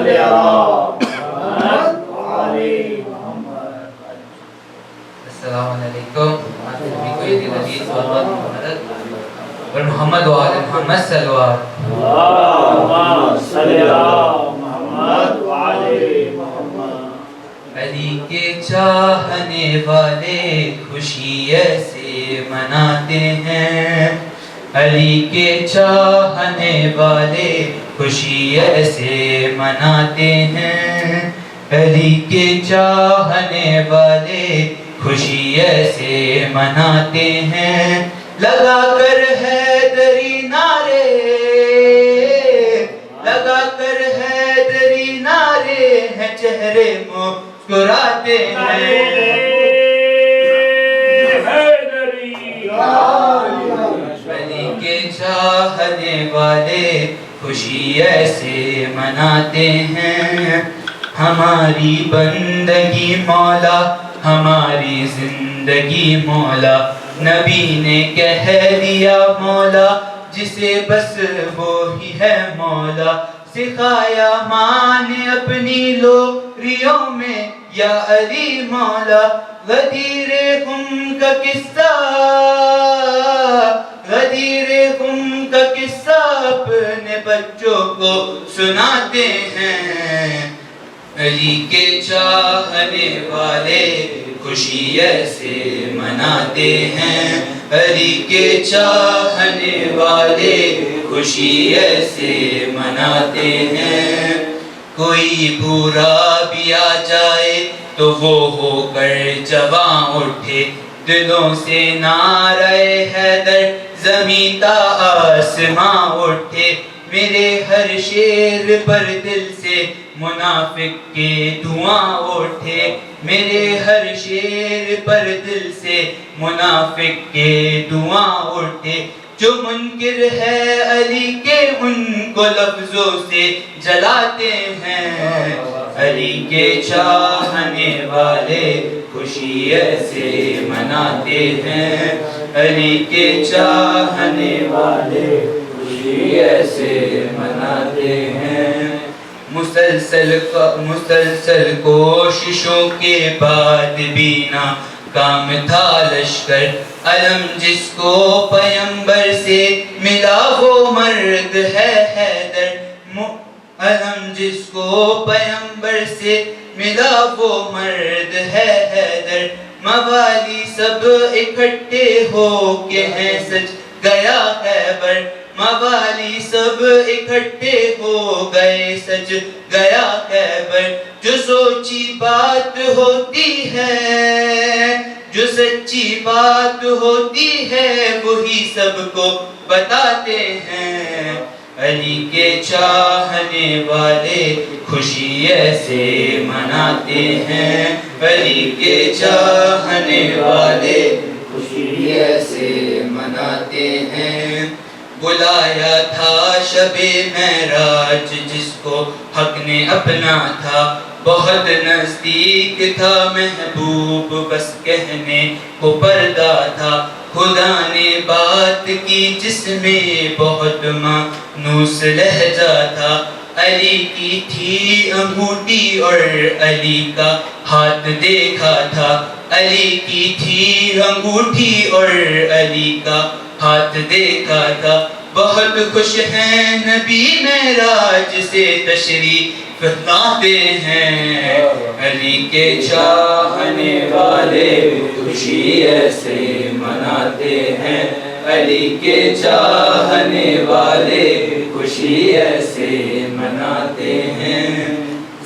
صلی محمد وعلی محمد. السلام علیکم. سبھی کو عید العزیز اور محمد وعلی محمد صلوات. اللہم صلی محمد وعلی محمد. علی کے چاہنے والے خوشی ایسے مناتے ہیں. علی کے چاہنے والے خوشی ایسے مناتے ہیں. علی کے چاہنے والے خوشی ایسے مناتے ہیں. لگا کر حیدری نعرے، لگا کر حیدری نعرے ہیں، چہرے مسکراتے ہیں. علی کے چاہنے والے خوشی ایسے مناتے ہیں. ہماری بندگی مولا، ہماری زندگی مولا، نبی نے کہہ دیا مولا، جسے بس وہی ہے مولا. سکھایا ماں نے اپنی لوریوں میں یا علی مولا. غدیر خم کا قصہ، غدیر خم کا قصہ اپنے بچوں کو سناتے ہیں. علی کے چاہنے والے خوشی ایسے مناتے ہیں. علی کے چاہنے والے خوشی ایسے مناتے ہیں. کوئی برا بھی آ جائے تو وہ ہو کر جواں اٹھے. دلوں سے نعرہ حیدر زمیں تا آسماں اٹھے. میرے ہر شعر پر دل سے منافق کے دھواں اٹھے. میرے ہر شعر پر دل سے منافق کے دھواں اٹھے. جو منکر ہے علی کے ان کو لفظوں سے جلاتے ہیں. علی کے چاہنے والے خوشی ایسے مناتے ہیں. علی کے چاہنے والے خوشی ایسے مناتے ہیں. مسلسل کوششوں کے بعد بھی ناکام تھا لشکر. علم جس کو پیمبر سے ملا وہ مرد ہے حیدر. علم جس کو پیمبر سے ملا وہ مرد ہے حیدر. موالی سب اکٹھے ہو کے ہیں سج گیا خیبر. موالی سب اکٹھے ہو گئے سج گیا خیبر. جو سوچی بات ہوتی ہے، جو سچی بات ہوتی ہے، وہی سب کو بتاتے ہیں. علی کے چاہنے والے خوشی ایسے مناتے ہیں. علی کے چاہنے والے خوشی ایسے مناتے ہیں. بلایا تھا شب معراج جس کو حق نے اپنا تھا. بہت نزدیک تھا محبوب، بس کہنے کو پردہ تھا. خدا نے بات کی جس میں بہت مانوس لہجہ تھا. علی کی تھی انگوٹھی اور علی کا ہاتھ دیکھا تھا. علی کی تھی انگوٹھی اور علی کا ہاتھ دیکھا تھا. بہت خوش ہیں نبی معراج سے تشریف لاتے ہیں. علی کے چاہنے والے خوشی ایسے مناتے ہیں. علی کے چاہنے والے خوشی ایسے مناتے ہیں.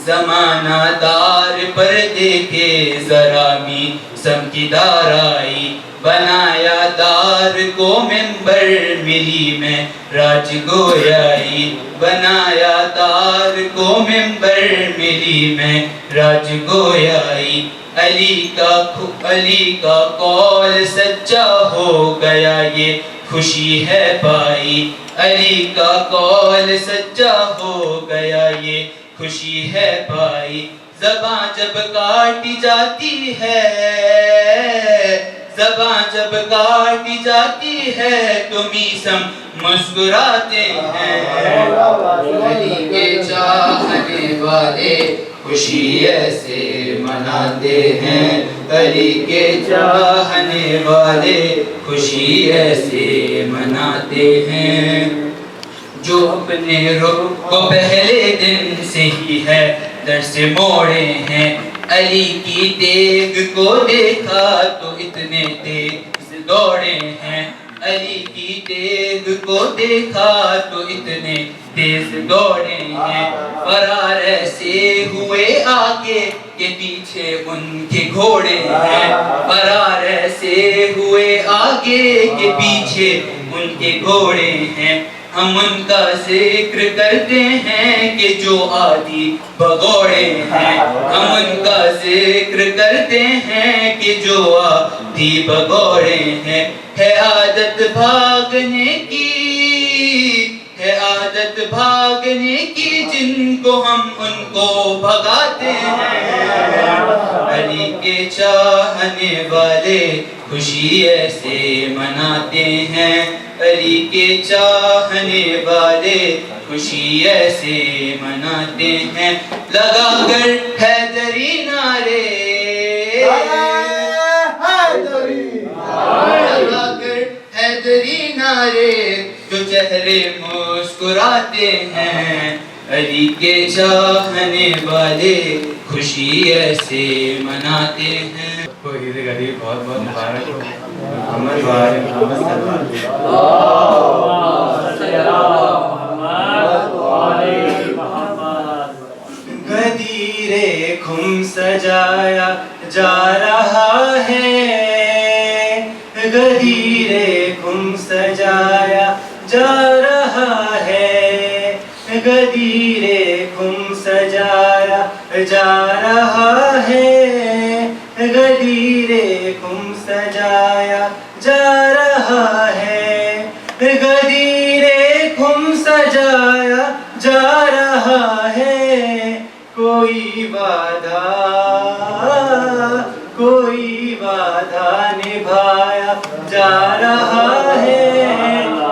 زمانہ دار پر دیکھے ذرا میسم کی دار آئی. بنایا دار کو ممبر ملی میں راج گویائی. بنایا دار کو ممبر ملی میں راج گویائی. علی کا قول سچا ہو گیا یہ خوشی ہے پائی. علی کا قول سچا ہو گیا یہ خوشی ہے پائی. زباں جب کاٹی جاتی ہے، زباں جب کاٹی جاتی ہے تو میسم مسکراتے ہیں. علی کے چاہنے والے والے خوشی ایسے مناتے ہیں، علی کے چاہنے والے خوشی ایسے مناتے ہیں۔ جو اپنے رخ کو پہلے دن سے ہی ہے در سے موڑے ہیں، علی کی دیگ کو دیکھا تو اتنے تیز دوڑے ہیں، علی کی دیگ کو دیکھا تو اتنے تیز دوڑے ہیں، فرار ایسے ہوئے آگے کہ پیچھے ان کے گھوڑے ہیں، فرار ایسے ہوئے آگے کہ پیچھے ان کے گھوڑے ہیں۔ ہم ان کا ذکر کرتے ہیں کہ جو عادی بھگوڑے ہیں، ہم ان کا ذکر کرتے ہیں کہ جو عادی بھگوڑے ہیں۔ ہے عادت بھاگنے کی، ہے عادت بھاگنے کی، جن کو ہم ان کو بھگاتے ہیں، علی کے چاہنے والے خوشی ایسے مناتے ہیں، علی کے چاہنے والے خوشی ایسے مناتے ہیں۔ لگا کر حیدری نعرے، لگا کر حیدری نعرے، جو چہرے مسکراتے ہیں، علی کے چاہنے والے خوشی ایسے مناتے ہیں۔ کو عید غریب بہت بہت مبارک ہو۔ محمد وآل محمد صلی اللہ علیہ وسلم۔ غدیرے خم سجایا جا رہا ہے، غدیرے خم سجایا جا رہا ہے، غدیرے خم سجایا جا رہا ہے، غدیرے خم سجایا جا رہا ہے، غدیرے خم سجایا جا رہا ہے، کوئی وعدہ نبھایا جا رہا ہے،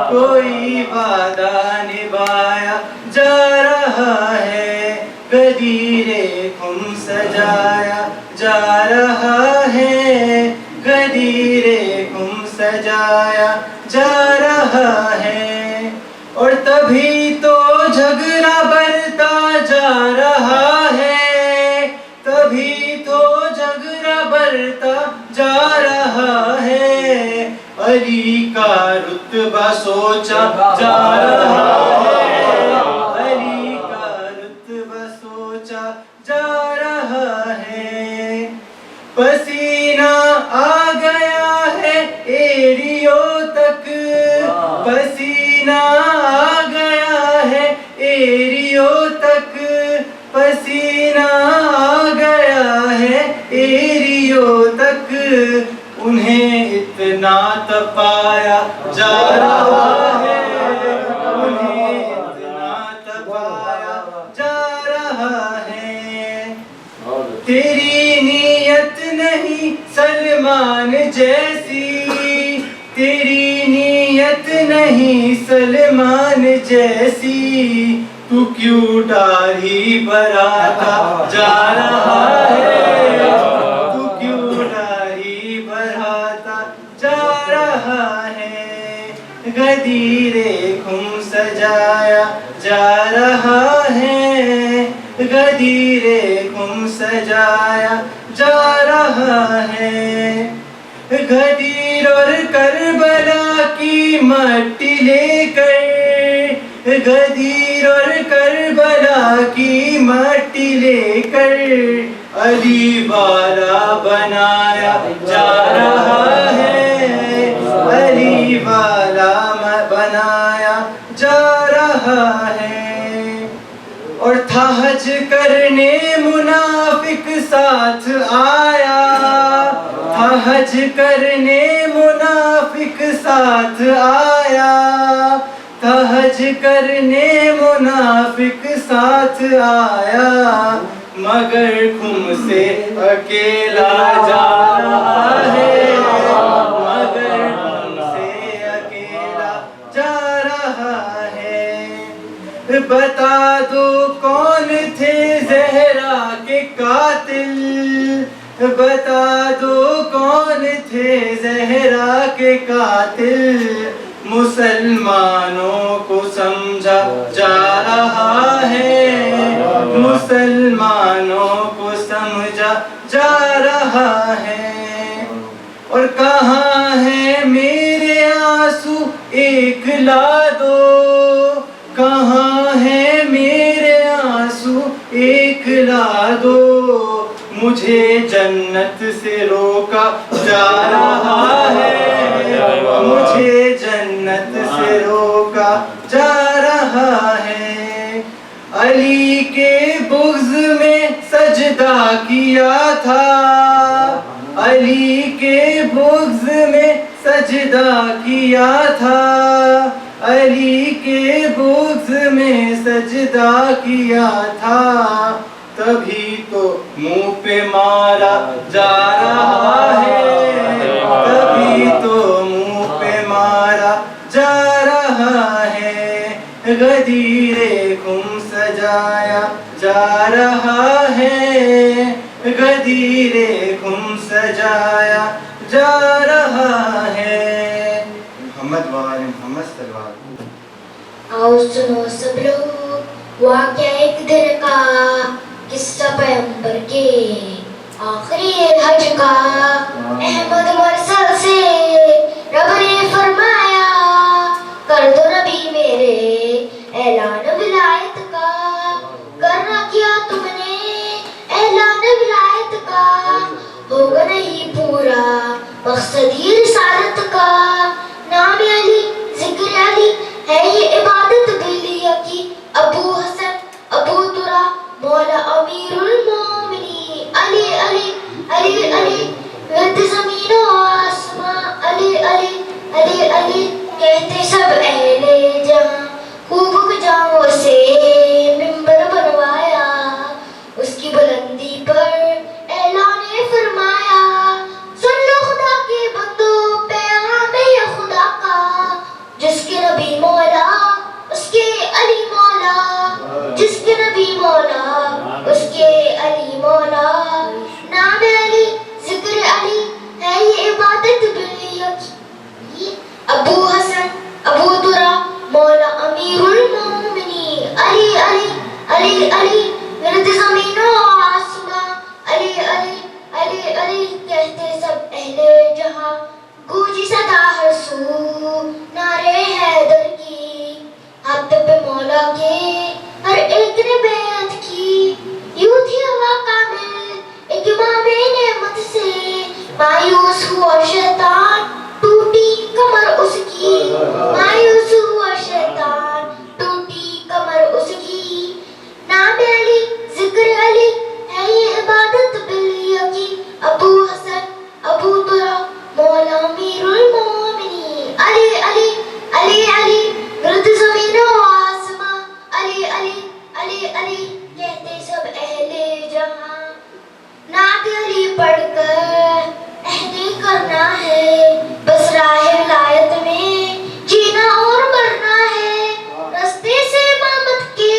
کوئی وعدہ نبھایا جا رہا ہے، غدیرے خم سجایا جا رہا ہے، غدیرے خم سجایا جا رہا ہے، اور تبھی تو جھگڑا بڑھتا جا رہا ہے، تبھی تو جھگڑا بڑھتا جا رہا ہے، علی کا رتبہ سوچا جا رہا ہے، علی کا رتبہ سوچا جا رہا ہے، پسینہ آ گیا ہے ایڑیوں تک، پسینہ آ گیا ہے ایڑیوں تک، پسینہ آ گیا ہے ایڑیوں تک، انہیں اتنا تپایا جا رہا ہے، انہیں اتنا تپایا جا رہا ہے، تیری نیت نہیں سلمان جیسی، تیری نیت نہیں سلمان جیسی، تو کیوں داڑھی بڑھاتا جا رہا ہے، تو کیوں داڑھی بڑھاتا جا رہا ہے، غدیرے خم سجایا جا رہا ہے، غدیرے خم سجایا جا رہا ہے، غدیر اور کربلا کی مٹی لے کر، غدیر اور کربلا کی مٹی لے کر، علی والا بنایا جا رہا ہے، علی والا بنایا جا رہا ہے، اور تھا حج کرنے منافق ساتھ آیا، تھا حج کرنے منافق ساتھ آیا، تھا حج کرنے منافق ساتھ آیا، مگر خم سے اکیلا جا رہا ہے، مگر خم سے اکیلا جا رہا ہے، بتا دو کون تھے زہرا کے قاتل بتا دو کون تھے زہرا کے قاتل مسلمانوں کو سمجھا جا رہا ہے مسلمانوں کو سمجھا جا رہا ہے اور کہاں ہے میرے آنسو ایک لا دو کہاں ہے میرے آنسو ایک لا دو مجھے جنت سے روکا جا رہا ہے مجھے جنت سے روکا جا رہا ہے علی کے بغض میں سجدہ کیا تھا علی کے بغض میں سجدہ کیا تھا علی کے بغض میں سجدہ کیا تھا تبھی تو منہ پہ مارا جا رہا ہے تبھی تو منہ پہ مارا جا رہا ہے غدیر خم سجایا جا رہا ہے غدیر خم سجایا جا رہا ہے محمد وآل محمد صلی اللہ علیہ وسلم آؤ سنو سب لوگ واقعہ ایک دن کا قصہ پیغمبر کے آخری حج کا احمد مرسل سے رب نے فرمایا کر دو نبی میرے اعلان ولایت کا کرنا کیا تم نے اعلان ولایت کا ہوگا نہیں پورا مقصد یہ رسالت کا نام علی ذکر علی ہے یہ عبادت بلیہ کی ابو حسن ابو ترا مولا امیر المومنین علی علی علی علی ورد زمین و آسمان علی علی علی علی کہتے سب اہل جہاں خوب جاؤں سے ممبر بنوایا اس کی بلندی پر اعلان فرمایا سن لو خدا کے بندو پیغام یہ خدا کا جس کے نبی مولا اس کے علی مولا جس کے نبی مولا اس کے علی مولا نام علی ذکر علی ہے یہ عبادت بلیہ ابو حسن ابو درا مولا امیر المومنین علی علی علی علی ورد زمین و آسمان علی علی علی علی کہتے سب اہل جہاں گونجی صدا ہر سو نعرے حیدر کی ہاتھ پہ مولا کے ہر ایک نے بیعت کی یوں تھی ہوا کامل ایک امام نعمت سے مایوس ہوا شیطان ٹوٹی کمر اس کی مایوس ہوا شیطان ٹوٹی کمر اس کی نام علی ذکر علی ہے یہ عبادت بلیہ کی ابو حسن ابو ترا مولا امیر المومنین علی علی علی علی ورد زمین و آسمان علی علی علی علی کہتے سب اہل جہاں نعت علی پڑھ کر عہد کرنا ہے بس راہ ولایت میں جینا اور مرنا ہے رستے سے امامت کے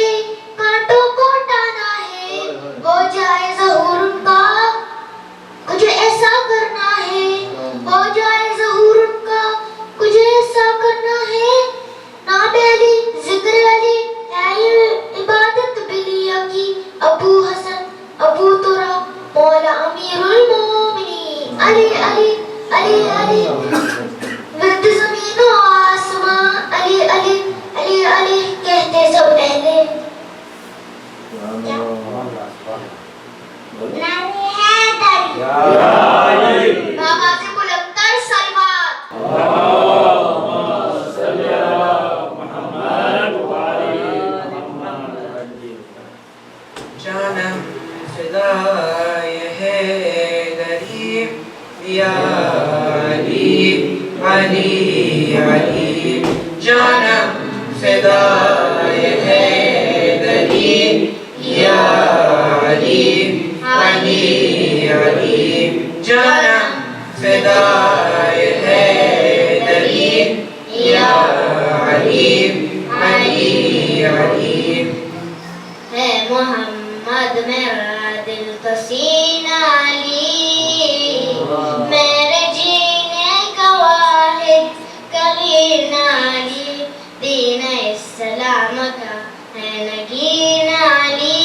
کانٹوں کو ہٹانا ہے ہو جائے ظہور ان کا کچھ ایسا کرنا ہے ہو جائے ظہور ان کا کچھ ایسا کرنا ہے نام علی ذکر علی ہے یہ عبادت بلیہ کی ابو حسن ابو ترا مولا امیر المومنین علی علی علی علی ورد زمین و آسمان علی علی علی علی کہتے سب اہل نعرے حیدر بابا سے بلند تر سلوات اللهم صل على محمد وعلى محمد جانم فدائے حیدری یا علی علی علی جانم فدائے حیدری یا علی علی علی جانم فدائے حیدری یا علی علی علی ہے محمد احمد میرا دل کا سینہ علی، میرے جینے کا واحد کلین علی، دین اسلام کا ہے نگین علی،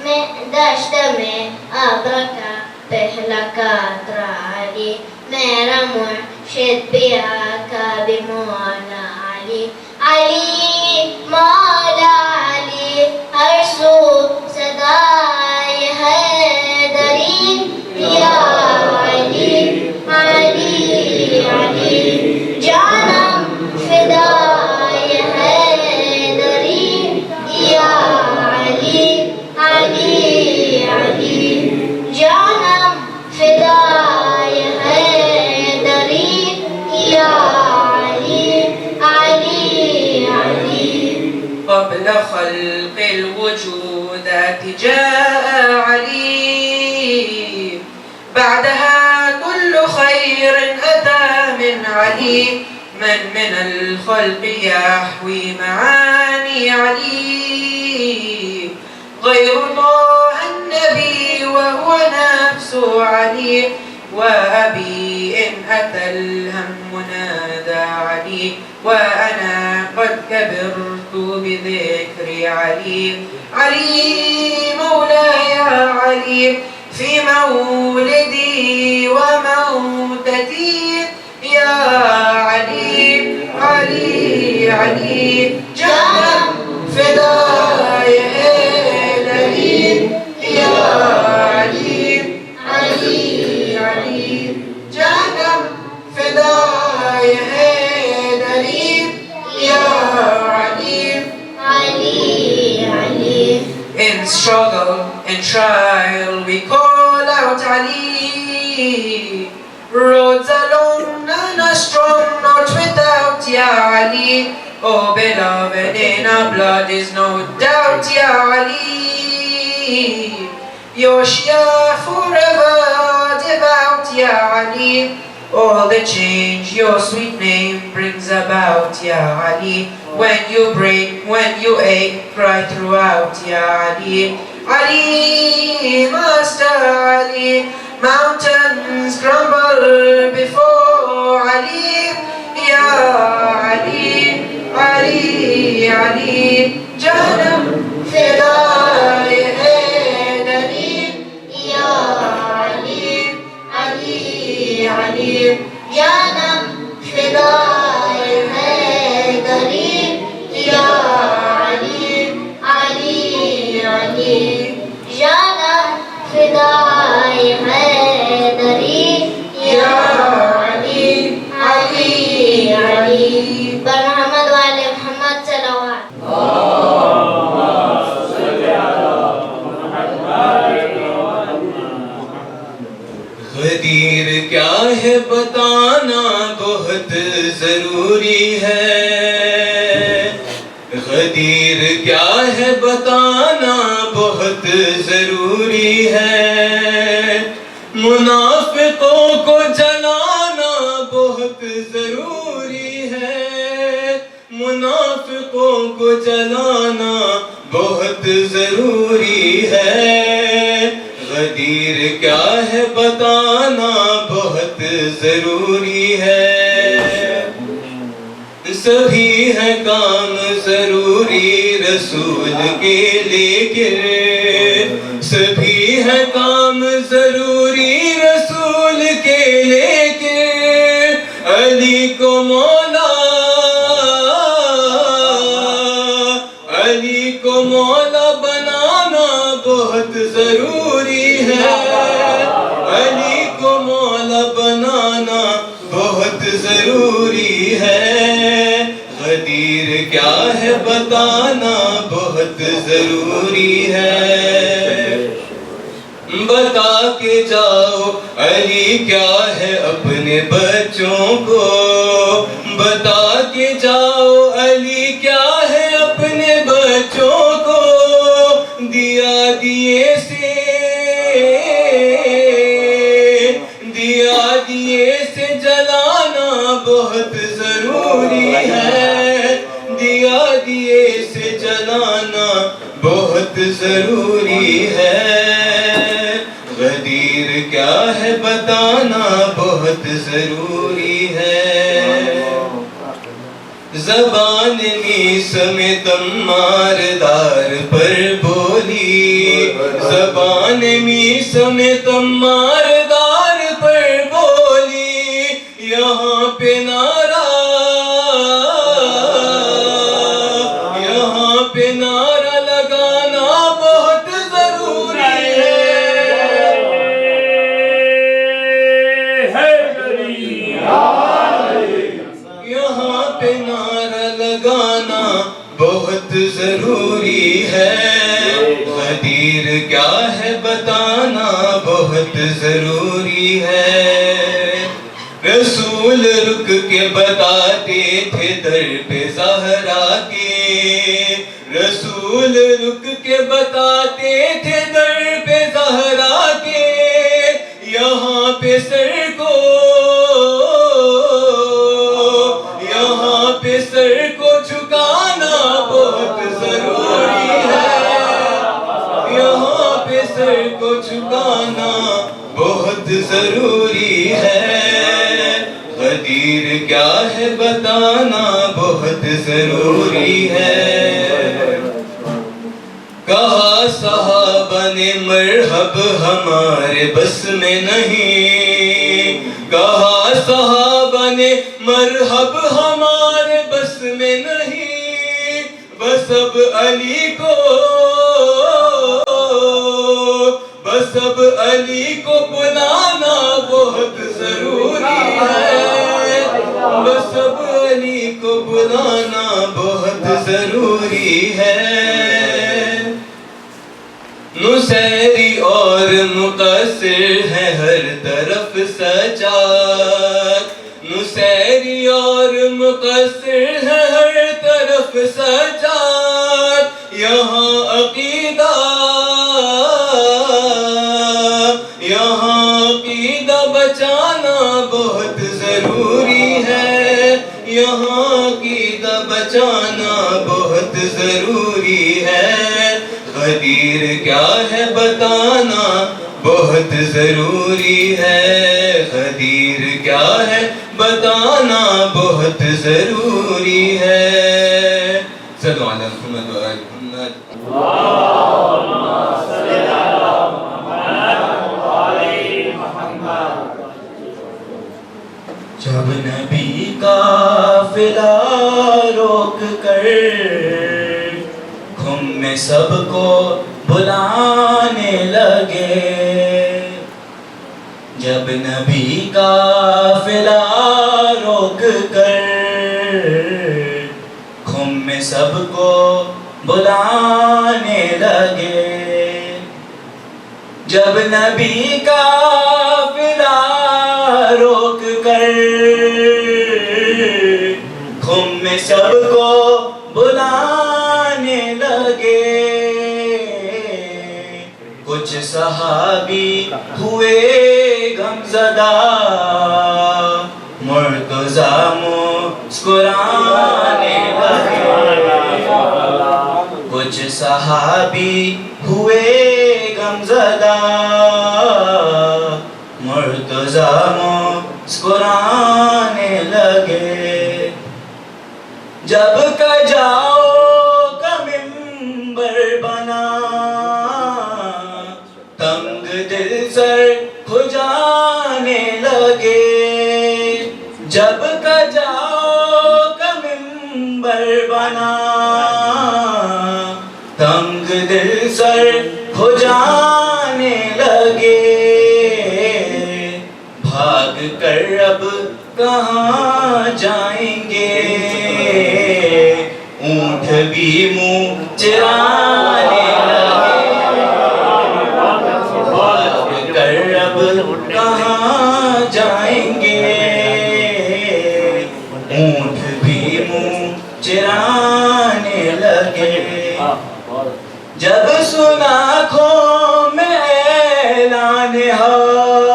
میں دشت میں ابر کا پہلا قطرہ علی، میرا مرشد بھی آقا بھی مولا علی، علی مولا علی، ہر سو صدائے حیدری، یا علی علی علی، جانم فدائے حیدری، یا علی علی علی، جانم فدائے حیدری، یا علی علی علی. قبل خلق الوجودات جاء علي، بعدها كل خير أتى من علي، من الخلق يحوي معاني علي، غير الله النبي وهو نفس علي، وأبي إن أتى الهم نادى علي، وأنا قد كبرت بذكر علي، علي مولاي علي، في مولدي وموتتي، يا علي علي علي، جانم فداي حيدري، يا علي علي علي، جانم فداي حيدري، يا علي علی علی. In struggle and trial we call out Ali, roads alone and strong, not without Ya Ali, oh beloved in our blood is no doubt Ya Ali, your Shia forever devout Ya Ali, all the change your sweet name brings about Ya Ali, when you break, when you ache, cry throughout Ya Ali, Ali, Master Ali, mountains crumble before Ali, Ya Ali, Ali, Ali, Janam Fidai Haidari, Ya Ali Ali Ali, Janam Fidai Haidari, Ya Ali Ali Ali, Janam Fidai Haidari, Ya Ali Ali Ali. Muhammad wa ali Muhammad salawat. غدیر کیا ہے بتانا بہت ضروری ہے، غدیر کیا ہے بتانا بہت ضروری ہے، منافقوں کو جلانا بہت ضروری ہے، منافقوں کو جلانا بہت ضروری ہے، غدیر کیا ہے بتانا بہت ضروری ہے، سبھی ہے کام ضروری رسول کے لیکن، سبھی ہے کام ضروری رسول کے لیکن، علی کو مولا، علی کو مولا بنانا بہت ضروری ہے، علی کو مولا بنانا بہت ضروری ہے، غدیر کیا ہے بتانا بہت ضروری ہے، بتا کے جاؤ علی کیا ہے اپنے بچوں کو، بتا کے جاؤ علی کیا ہے اپنے بچوں کو، دیا دیے سے، دیا دیے سے جلانا بہت ضروری ہے، دیا دیے سے جلانا بہت ضروری ہے، غدیر کیا ہے بتانا بہت ضروری ہے، زبان میس میں تمار دار پر بولی، زبان میس میں تمار دار پر بولی، یہاں پہ نعرہ، یہاں پہ نعرہ لگانا بہت ضروری ہے غریب، یہاں پہ نعرہ لگانا بہت ضروری ہے، غدیر کیا ہے بتانا بہت ضروری ہے، رسول رک کے بتاتے تھے در پہ زہرا کے، رسول رک کے بتاتے تھے در پہ زہرا کے، یہاں پہ سر کو، یہاں پہ سر کو جھکانا بہت ضروری ہے، یہاں پہ سر کو جھکانا بہت ضروری ہے، غدیر کیا ہے بتانا بہت ضروری ہے، کہا صحابہ نے مرحب ہمارے بس میں نہیں، کہا صحابہ نے مرحب ہمارے بس میں نہیں، بس اب علی کو، بس اب علی کو بلانا بہت ضروری ہے، بس اب علی کو بلانا بہت ضروری ہے، نصیری اور مقصر ہے ہر طرف سجاد، نصیری اور مقصر ہے ہر طرف سجاد، یہاں عقیدہ، یہاں عقیدہ بچانا بہت ضروری ہے، یہاں عقیدہ بچانا بہت ضروری ہے، غدیر کیا ہے بتانا بہت ضروری ہے، غدیر کیا ہے بتانا بہت ضروری ہے، صلو علی محمد و آل محمد۔ جب نبی قافلہ روک کر گھم میں سب کو بلانے لگے، جب نبی قافلہ روک کر گھم میں سب کو بلانے لگے، جب نبی قافلہ روک کر گھم میں سب کو بلانے لگے، کچھ صحابی ہوئے غمزدہ، مرتضی مسکرانے لگے، کچھ صحابی ہوئے غمزدہ، مرتضی مسکرانے لگے، جب کا جاؤ کا منبر بنا، تنگ دل سر کھجانے لگے، جب کا جاؤ کا منبر بنا، تنگ دل سر کھجانے لگے، بھاگ کر اب کہاں جائیں گے، اونٹ بھی منہ چرانے لگے، بھاگ کر اب کہاں جائیں گے، اونٹ بھی منہ چرانے لگے، جب سنا آنکھوں میں اعلان حق،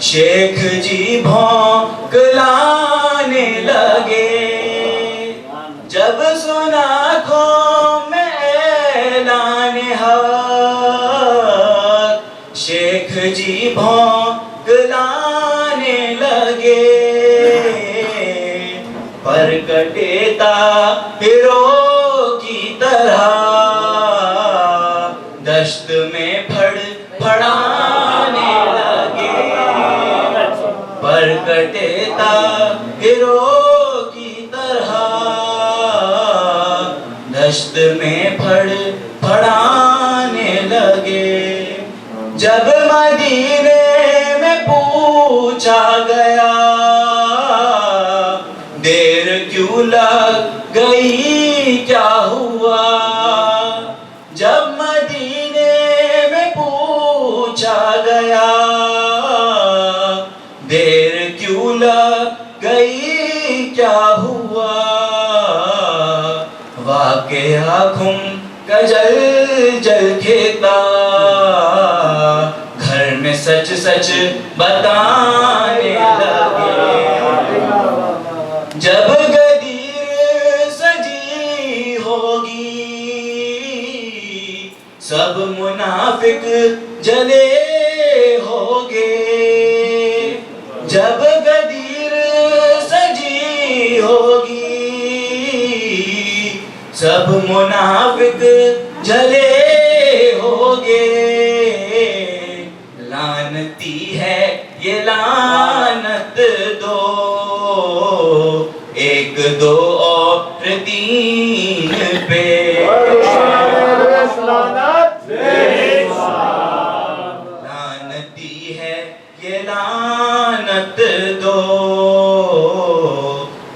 شیخ جی بھونکلانے لگے، جب سنا آنکھوں میں جی بھونکلانے لگے پر کٹے طاہروں کی طرح دشت میں پھڑ پھڑانے لگے پر کٹے طاہروں کی طرح دشت میں پھڑ پھڑانے لگے جب مدینے میں پوچھا گیا دیر کیوں لگ گئی کیا ہوا جب مدینے میں پوچھا گیا دیر کیوں لگ گئی کیا ہوا واقعہ گھم کا جل جل کھیتا گھر میں سچ سچ بتانے لگے جب غدیر سجی ہوگی سب منافق جلے ہوگے جب غدیر سجی ہوگی سب منافق جلے ہوگے لعنتی ہے یہ لعنت دو ایک دو اور تین پہ لعنتی ہے یہ لعنت دو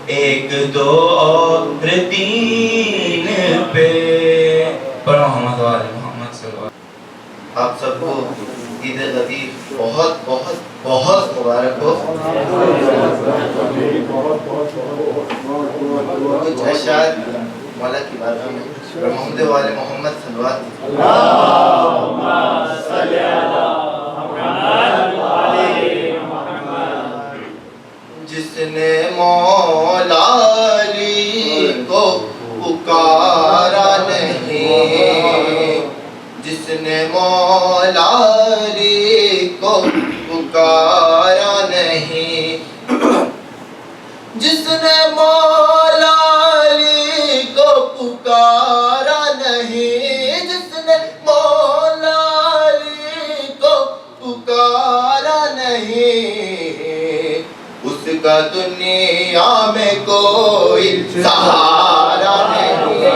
ایک دو اور تین پہ پڑھو محمد والے محمد صلی اللہ علیہ وسلم. آپ سب کو عید غدیر بہت بہت بہت مبارک ہو. کچھ اشعار مولا کی بارگاہ میں محمد والے محمد صلوات. اللہم صلی علی محمد وعلی محمد. جس نے مولا علی کو پکارا نہیں جس نے مولا علی کو پکارا نہیں جس نے مولا علی کو پکارا نہیں جس نے مولا علی کو پکارا نہیں اس کا دنیا میں کوئی سہارا نہیں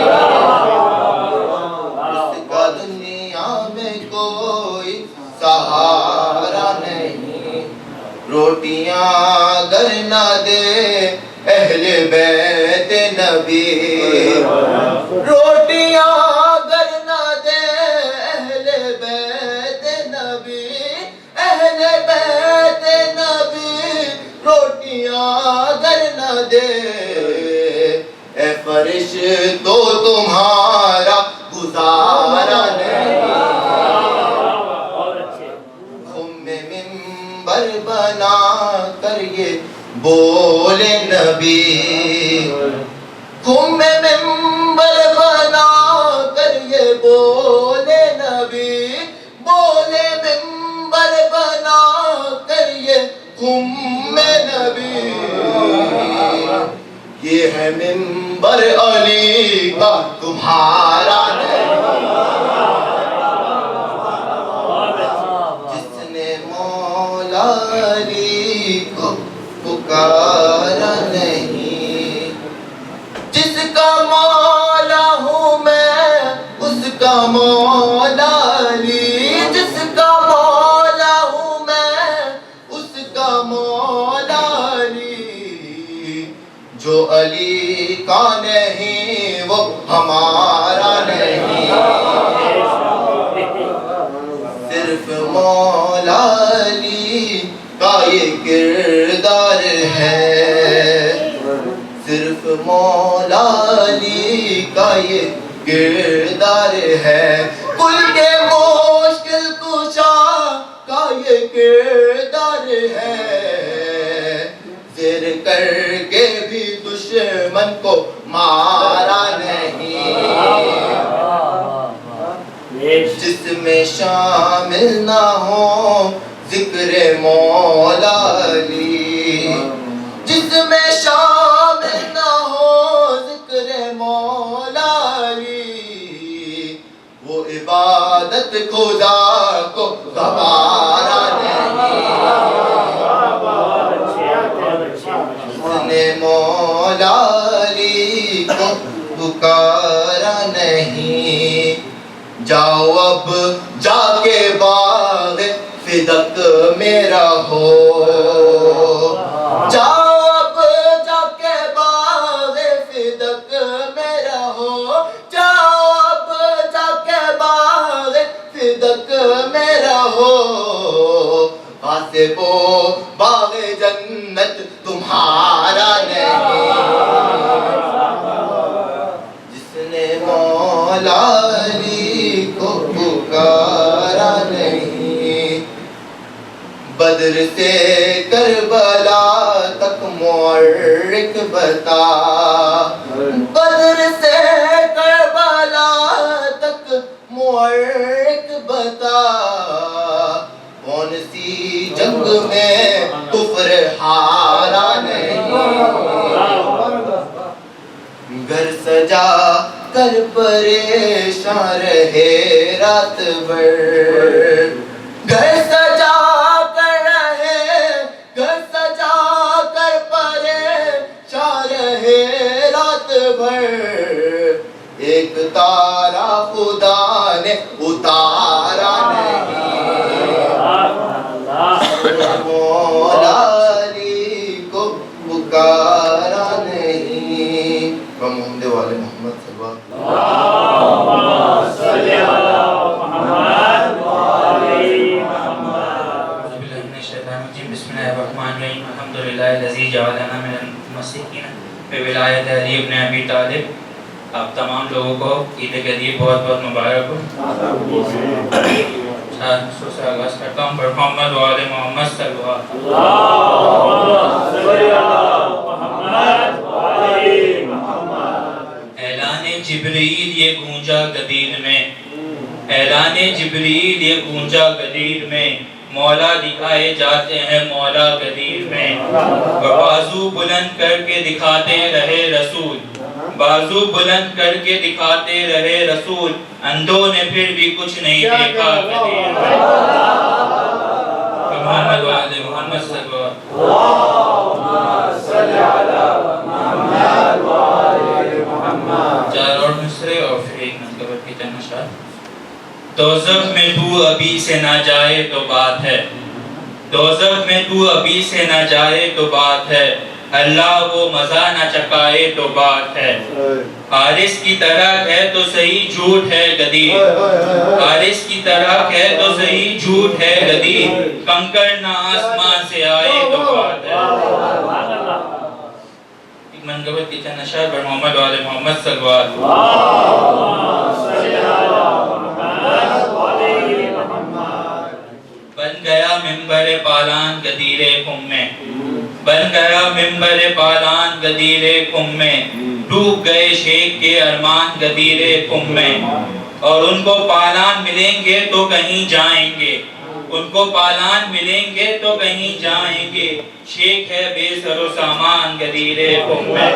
سہارا نہیں. روٹیاں گر نہ دے اہل بیت نبی روٹیاں گر نہ دے اہل بیت نبی اہل بیت نبی روٹیاں گر نہ دے اے فرشتو تمہارا گزارا نہیں. ممبر بنا کر یہ بولے نبی خم میں ممبر بنا کر یہ بولے نبی بولے ممبر بنا کر یہ خم میں نبی یہ ہے ممبر علی کا تمہارا نہیں. علی کو پکارا نہیں جس کا مولا ہوں میں اس کا مولا علی جس کا مولا ہوں میں اس کا مولا علی جو علی کا نہیں وہ ہمارا نہیں. صرف مولا علی کا یہ کردار ہے صرف مولا علی کا یہ کردار ہے کل کے مشکل کشا کا یہ کردار ہے زیر کر کے بھی دشمن کو مارا نہیں. جس میں شامل نہ ہو ذکر مولا علی، جس میں شامل نہ ہو ذکر مولا علی، وہ عبادت خدا کو گوارا نہیں۔ جس نے مولا علی کو پکارا نہیں، جاؤ اب جا کے باغ فدق میرا ہو، جاؤ اب جا کے باغ فدق میرا ہو، جاؤ اب جا کے باغ فدق میرا ہو، غاصب و باغ جنت تمہارا نہیں۔ جس نے مولا علی کو پکارا نہیں، بدر سے کربلا تک محرک بتا، بدر سے کربلا تک محرک بتا، کون سی جنگ میں کفر ہارا نہیں۔ گھر سجا کر پریشان رہے رات بھر، گھر سجا کر رہے، گھر سجا کر پریشان رہے رات بھر، ایک تارا خدا نے اتارا نہیں۔ مولا علی کو پکارا نہیں۔ محمد والے محمد صلی اللہ علیہ وسلم۔ بسم اللہ الرحمن الرحیم، الحمدللہ الذی جعلنا من المسیحین بولایت علی ابن ابی طالب۔ آپ تمام لوگوں کو عید گدیر بہت بہت مبارک ہو۔ سے آغاز کرتا ہوں، محمد وآل محمد صلی اللہ علیہ وسلم۔ اعلان جبریل یہ گونجا گدیر میں، اعلان جبریل یہ گونجا گدیر میں، مولا دکھائے جاتے ہیں مولا گدیر میں، اور بازو بلند کر کے دکھاتے رہے رسول، بازو بلند کر کے دکھاتے رہے رسول، اندھوں نے پھر بھی کچھ نہیں دیکھا گدیر میں۔ محمد وآل محمد صلی اللہ علیہ وسلم۔ چار اور مصرے اور پھر ایک منقبت کی چند اشعار۔ دوزخ میں تو ابھی سے نہ جائے تو بات ہے، دوزخ میں تو ابھی سے نہ جائے تو بات ہے، اللہ وہ مزہ نہ چکائے تو بات ہے، حارث کی طرح ہے تو صحیح جھوٹ ہے گدیر، حارث کی طرح ہے تو صحیح جھوٹ ہے گدیر، کنکر نہ آسمان سے آئے تو بات ہے۔ ایک منقبت کی چند اشعار پر محمد وآل محمد صلی اللہ علیہ وسلم۔ بن گیا منبر پالان گدیر خم میں، بن گیا منبر پالان گدیر خم میں، ڈوب گئے شیخ کے ارمان گدیر خم میں، اور ان کو پالان ملیں گے تو کہیں جائیں گے، ان کو پالان ملیں گے تو کہیں جائیں گے، شیخ ہے بے سر و سامان گدیر خم میں،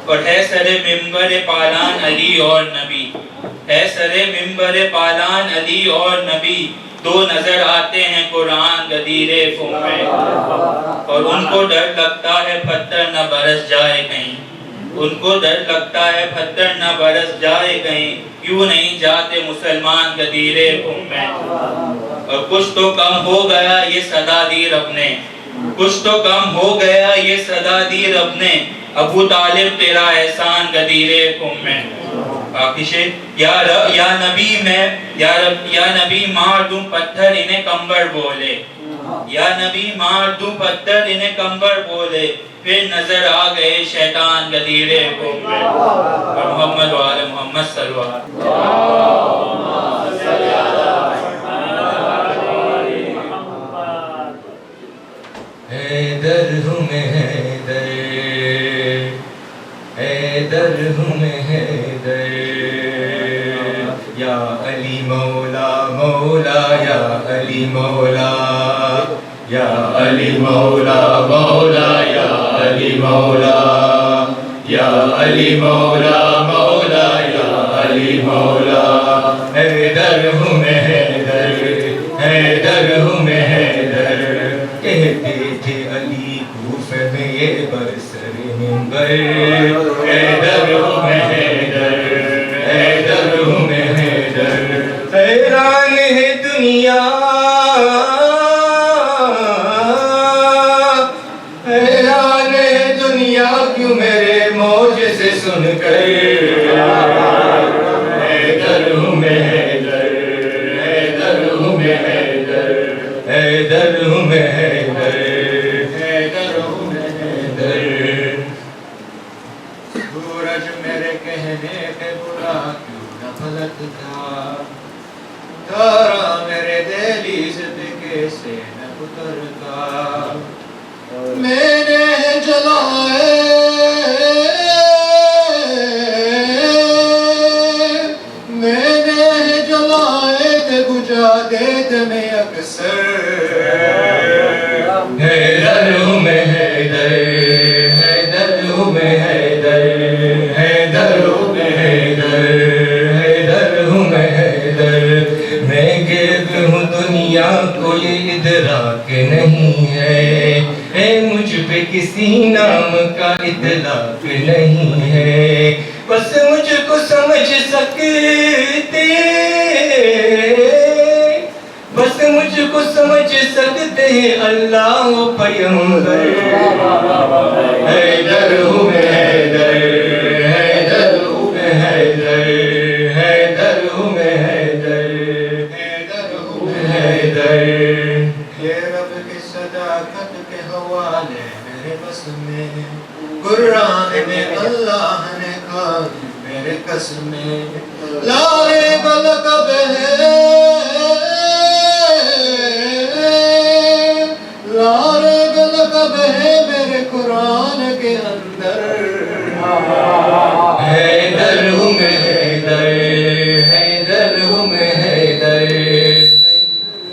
اور ہے سر منبر پالان علی اور نبی، ہے سر منبر پالان علی اور نبی، دو نظر آتے ہیں قرآن گدیر خم میں، اور ان کو ڈر لگتا ہے پتھر نہ برس جائے کہیں، ان کو ڈر لگتا ہے پتھر نہ برس جائے کہیں، کیوں نہیں جاتے مسلمان گدیر خم میں، اور کچھ تو کم ہو گیا یہ صدا دی رب نے، کچھ تو کم ہو گیا یہ صدا دی رب نے، ابو طالب تیرا احسان گدیر خم میں۔ باقی شیخ یا نبی میں یا نبی مار دوں پتھر انہیں کمبر بولے، یا نبی مار دوں پتھر انہیں کمبر بولے، پھر نظر آ گئے شیطان گدیر خم میں۔ محمد وآل محمد صلی اللہ علیہ وسلم۔ حیدر ہوں میں حیدر، حیدر ہوں میں حیدر، یا علی مولا مولا یا علی مولا یا علی مولا مولا یا علی مولا یا علی مولا مولا یا علی مولا حیدر ہوں میں حیدر حیدر ہوں میں حیدر کہتے تھے علی کوفہ میں یہ برسر منبر حیدر ہوں میں حیدر حیدر ہوں میں حیدر حیران ہے دنیا حیران ہے دنیا کیوں میرے موج سے سن کر حیدر ہوں میں حیدر حیدر ہوں میں حیدر حیدر ہوں میں حیدر حیدر ہوں میں حیدر سورج میرے کہنے پہ برا کیوں نہ غلط تھا تارا میرے دہلیز پہ کیسے نہ اترتا میں نے جلائے میں نے جلائے تھے بجھا دیتے میں اکثر حیدر ہوں میں حیدر حیدر ہوں میں حیدر حیدر ہوں میں حیدر حیدر ہوں میں حیدر میں گرد ہوں دنیا کو یہ ادراک نہیں ہے اے مجھ پہ کسی نام کا اطلاق نہیں ہے بس مجھ کو سمجھ سکتے بس مجھ کو سمجھ سکتے ہیں اللہ و پیغمبر حیدر ہوں میں حیدر حیدر ہوں میں حیدر حیدر ہوں میں حیدر حیدر ہوں میں حیدر یہ رب کی صداقت کے حوالے میرے بس میں قرآن میں اللہ نے کہا میرے قسم میں لا ریب لقب ہے لا ریب لقب ہے میرے قرآن کے اندر حیدر ہوں میں حیدر حیدر ہوں میں حیدر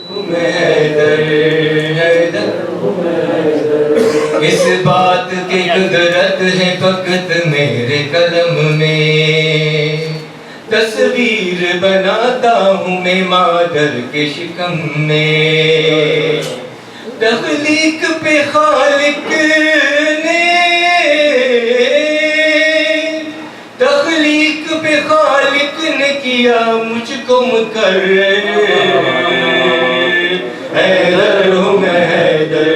ہوں میں حیدر حیدر ہوں میں حیدر اس بات کی قدرت ہے فقط میرے قلم میں تصویر بناتا ہوں میں مادر کے شکم میں تخلیق پہ خالق نے تخلیق پہ خالق نے کیا مجھ کو مقرر حیدر ہوں میں حیدر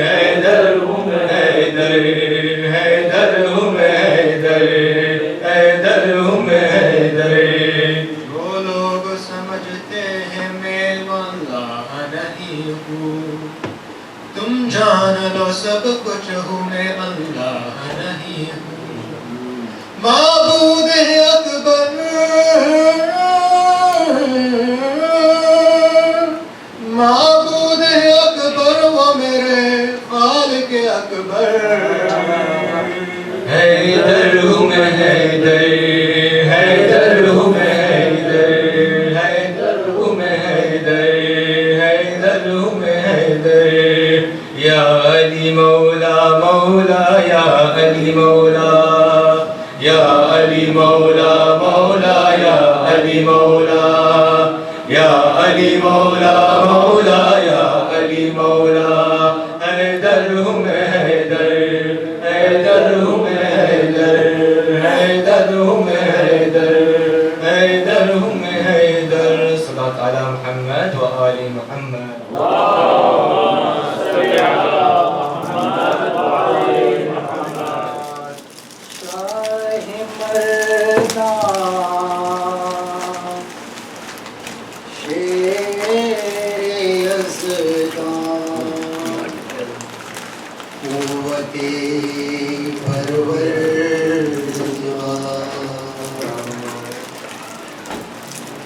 حیدر ہوں میں حیدر حیدر ہوں میں حیدر حیدر ہوں میں حیدر جو لوگ سمجھتے ہیں میں اللہ نہیں ہوں تم جان لو سب کچھ ہوں میں اللہ نہیں ہوں معبود ہے اکبر معبود ہے اکبر وہ میرے خالق اکبر حیدر ہوں میں حیدر حیدر ہوں میں حیدر حیدر ہوں میں حیدر حیدر ہوں میں حیدر یا علی مولا مولا یا علی مولا یا علی مولا مولا یا علی مولا یا علی مولا مولا یا علی مولا حیدر ہوں میں حیدر حیدر ہوں میں حیدر حیدر ہوں میں حیدر حیدر ہوں میں حیدر صلوات علی محمد و آل محمد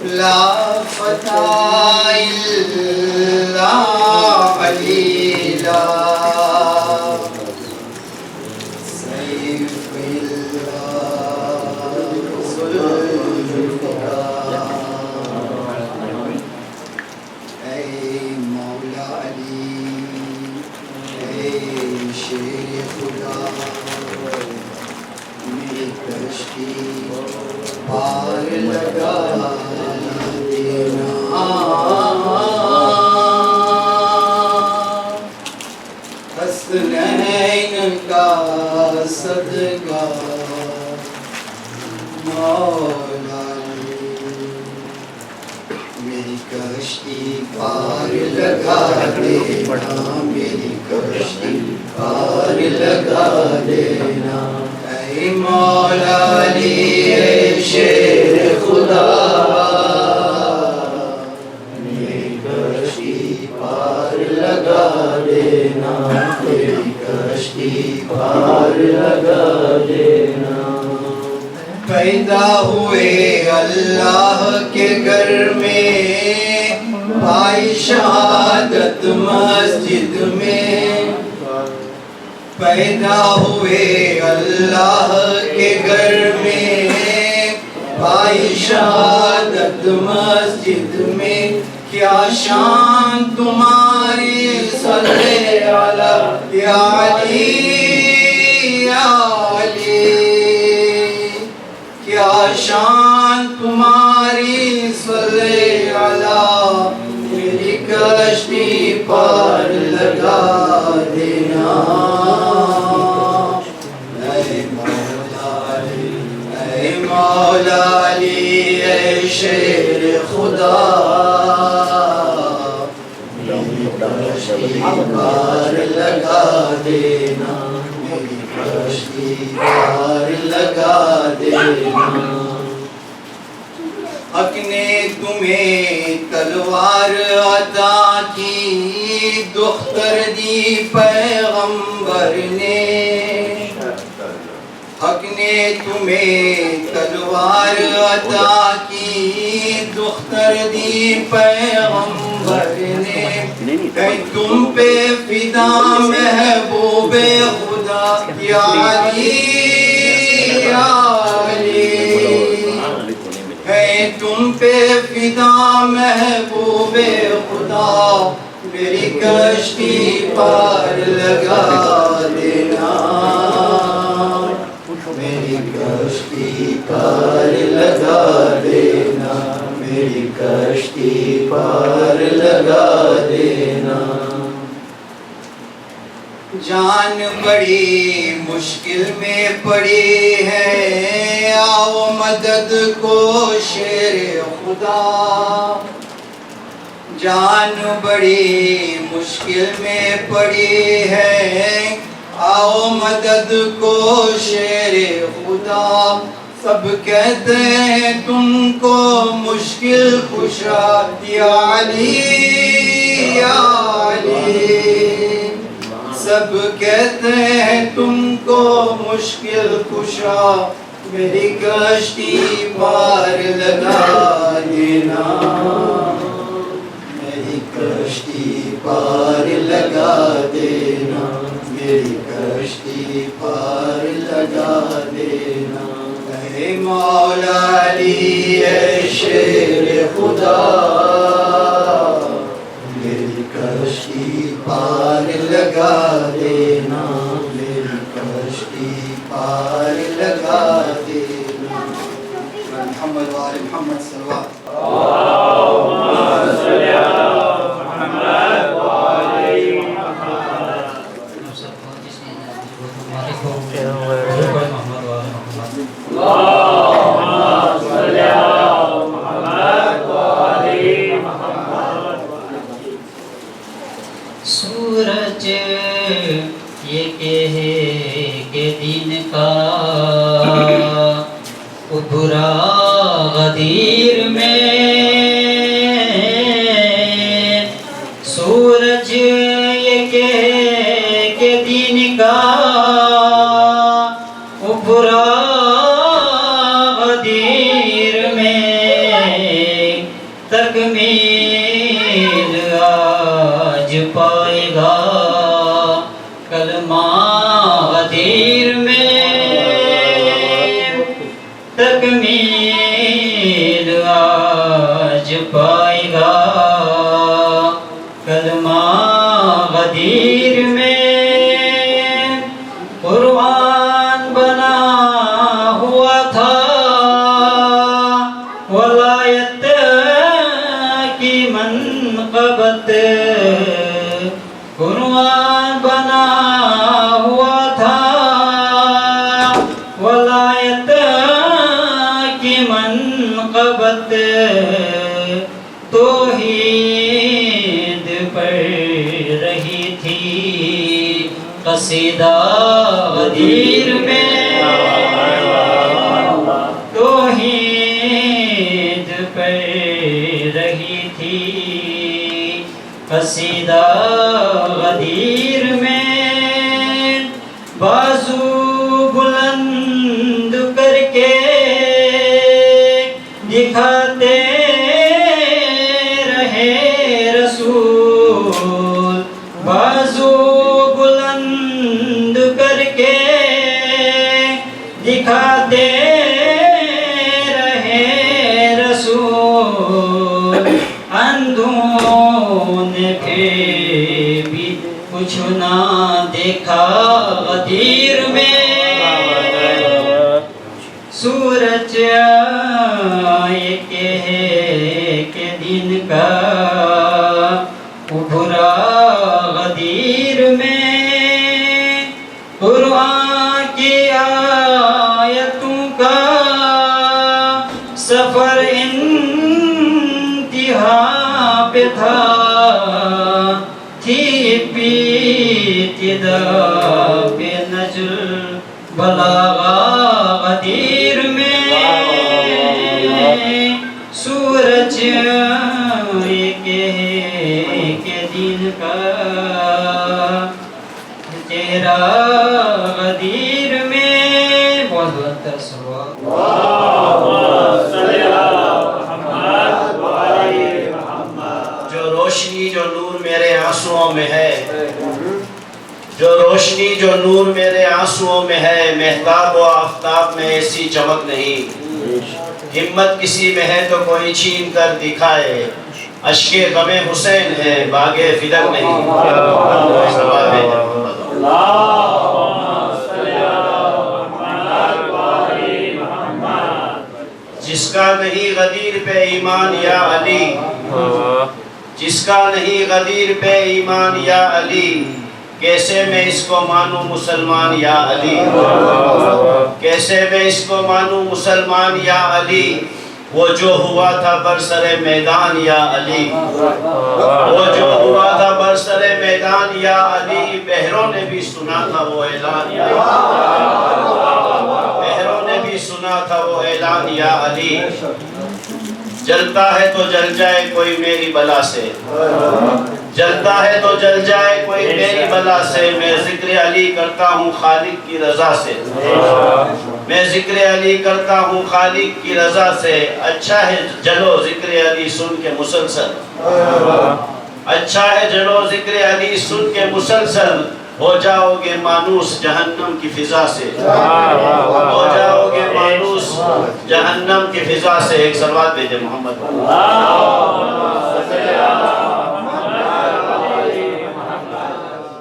لا فتح إلا قليلا سيف الله ذو الفقار صدقہ مولا علی میری کشتی پار لگا دینا میری کشتی پار لگا دینا اے مولا علی اے شیر خدا میری کشتی پار لگا دینا میری کشتی پار لگا دینا پیدا ہوئے اللہ کے گھر میں پائی شہادت مسجد میں پیدا ہوئے اللہ کے گھر میں پائی شہادت مسجد میں کیا شان تمہاری صلی علی یا علی یا علی کیا شان تمہاری صلی علی میری کشتی پار لگا دینا اے مولا علی اے مولا علی اے شیر خدا میری کشتی پار لگا دینا میری کشتی پار لگا دینا حق نے تمہیں تلوار عطا کی دختر دی پیغمبر نے حق نے تمہیں تلوار عطا کی دختر دی پیغمبر نے اے تم پہ فدا محبوب خدا یا علی یا علی ہے تم پہ فدا محبوب خدا میری کشتی پار لگا دینا میری کشتی پار لگا دینا میری کشتی پار لگا دینا جان بڑی مشکل میں پڑی ہے آؤ مدد کو شیر خدا جان بڑی مشکل میں پڑی ہے آؤ مدد کو شیر خدا سب کہتے ہیں تم کو مشکل کشا یا علی یا علی سب کہتے ہیں تم کو مشکل کشا میری کشتی پار لگا دینا میری کشتی پار لگا دینا میری کشتی پار لگا دینا اے مولا علی اے شیر خدا میری کشتی پار لگا دینا میری کشتی پار لگا دینا محمد وآل محمد صلوات اللهم صل على محمد وعلى محمد اللهم صل على محمد وعلى محمد سورج یہ کہے کہ دن کا ابھرا غدیر میں سورج یہ کہے کہ دن کا ابھرا غدیر میں تکمیل آج پائے گا کلمہ غدیر میں تکمیل آج پائے گا کلمہ غدیر میں قرآن بنا ہوا تھا ولایت کی منقبت قرآن بنا ہوا تھا وقت توحید پڑھ رہی تھی قصیدہ غدیر میں، توحید پڑھ رہی تھی قصیدہ غدیر میں، بازو بلند کر کے دکھاتے رہے رسول، بازو بلند کر کے دکھاتے رہے رسول، اندھوں نے پھر بھی کچھ نہ دیکھا غدیر میں، سورج آئے کہ دن کا ابھرا غدیر میں، قرآن کی آیتوں کا سفر انتہا پہ تھا، تھی ابتدا پہ نجل بلاغا غدیر میں، سورج کے دن کا چہرہ غدیر میں، بہت بہت سوال جو روشنی جو نور میرے آنسوؤں میں ہے، جو روشنی جو نور میرے آنسوؤں میں ہے، مہتاب و آفتاب میں ایسی چمک نہیں، ہمت کسی میں ہے تو کوئی چھین کر دکھائے، اشک غم حسین ہے باغ فدق نہیں۔ جس کا نہیں غدیر پہ ایمان یا علی، جس کا نہیں غدیر پہ ایمان یا علی، کیسے میں اس کو مانوں مسلمان یا علی، کیسے میں اس کو مانوں مسلمان یا علی، وہ جو ہوا تھا برسر میدان یا علی، وہ جو ہوا تھا برسر میدان یا علی، بہروں نے بھی سنا تھا وہ اعلان یا علی، بہروں نے بھی سنا تھا وہ اعلان یا علی، جلتا ہے تو جل جائے کوئی میری بلا سے، جلتا ہے تو جل جائے کوئی میری بلا سے، میں ذکر علی کرتا ہوں خالق کی رضا سے، میں ذکر علی کرتا ہوں خالق کی رضا سے، اچھا ہے جلو ذکر علی سن کے مسلسل، اچھا ہے جلو ذکر علی سن کے مسلسل، ہو جاؤ گے مانوس جہنم کی فضا سے، ہو جاؤ گے مانوس جہنم کی فضا سے۔ ایک صلوات بھیجے محمد۔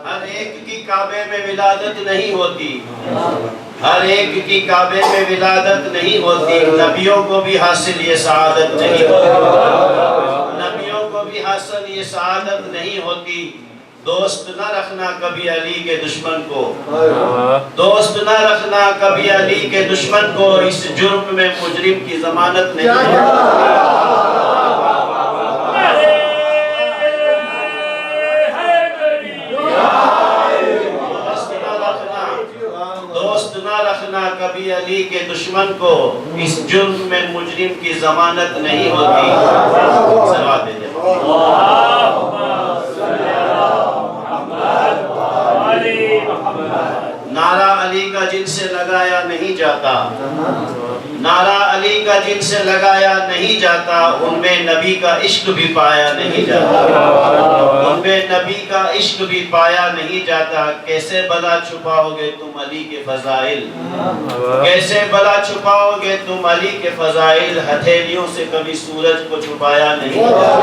ہر ایک کی کعبے میں ولادت نہیں ہوتی، ہر ایک کی کعبے میں ولادت نہیں ہوتی، نبیوں کو بھی حاصل یہ سعادت نہیں ہوتی، نبیوں کو بھی حاصل یہ سعادت نہیں ہوتی۔ دوست نہ رکھنا کبھی علی کے دشمن کو، دوست نہ رکھنا کبھی علی کے دشمن کو، اس جرم میں مجرم کی ضمانت نہیں ہے۔ دوست نہ رکھنا کبھی علی کے دشمن کو، اس جرم میں مجرم کی ضمانت نہیں ہوتی۔ صلوات بھیجے۔ نعرہ علی کا جن سے لگایا نہیں جاتا، نعرہ علی کا جن سے لگایا نہیں جاتا، ان میں نبی کا عشق بھی پایا نہیں جاتا، ان میں نبی کا عشق بھی پایا نہیں جاتا۔ کیسے بلا چھپاؤ گے تم علی کے فضائل، کیسے بلا چھپاؤ گے تم علی کے فضائل، ہتھیلیوں سے کبھی سورج کو چھپایا نہیں جاتا۔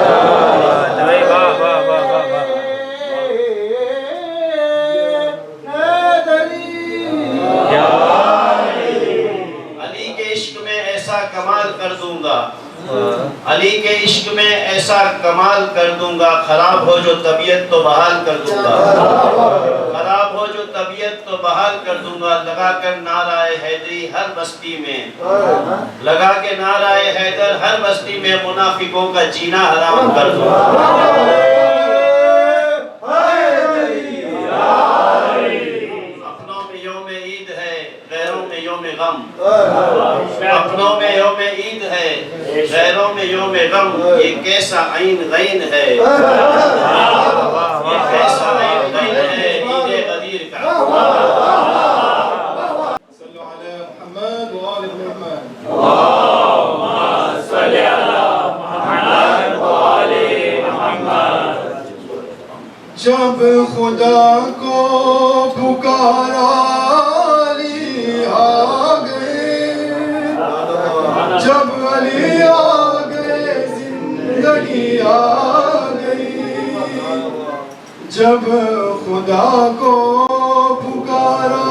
علی کے عشق میں ایسا کمال کر دوں گا، علی کے عشق میں ایسا کمال کر دوں گا، خراب ہو جو طبیعت تو بحال کر دوں گا، خراب ہو ہو جو طبیعت تو بحال کر دوں گا، لگا کر نعرہ حیدری ہر بستی میں، لگا کے نعرہ حیدر ہر بستی میں منافقوں کا جینا حرام کر دوں گا۔ اپنوں میں یوم عید ہے، غیروں میں یوم غم، اپنوں میں یوم عید ہے، غیروں میں یوم غم، یہ کیسا عین غین ہے، یہ کیسا عین غین ہے عید غدیر کا۔ صلوا علی محمد و آل محمد۔ اللهم صل على محمد وآل محمد۔ جب خدا کو پکارا علی آ گئے، جب علی آ گئے زندگی آ گئی، جب خدا کو پکارا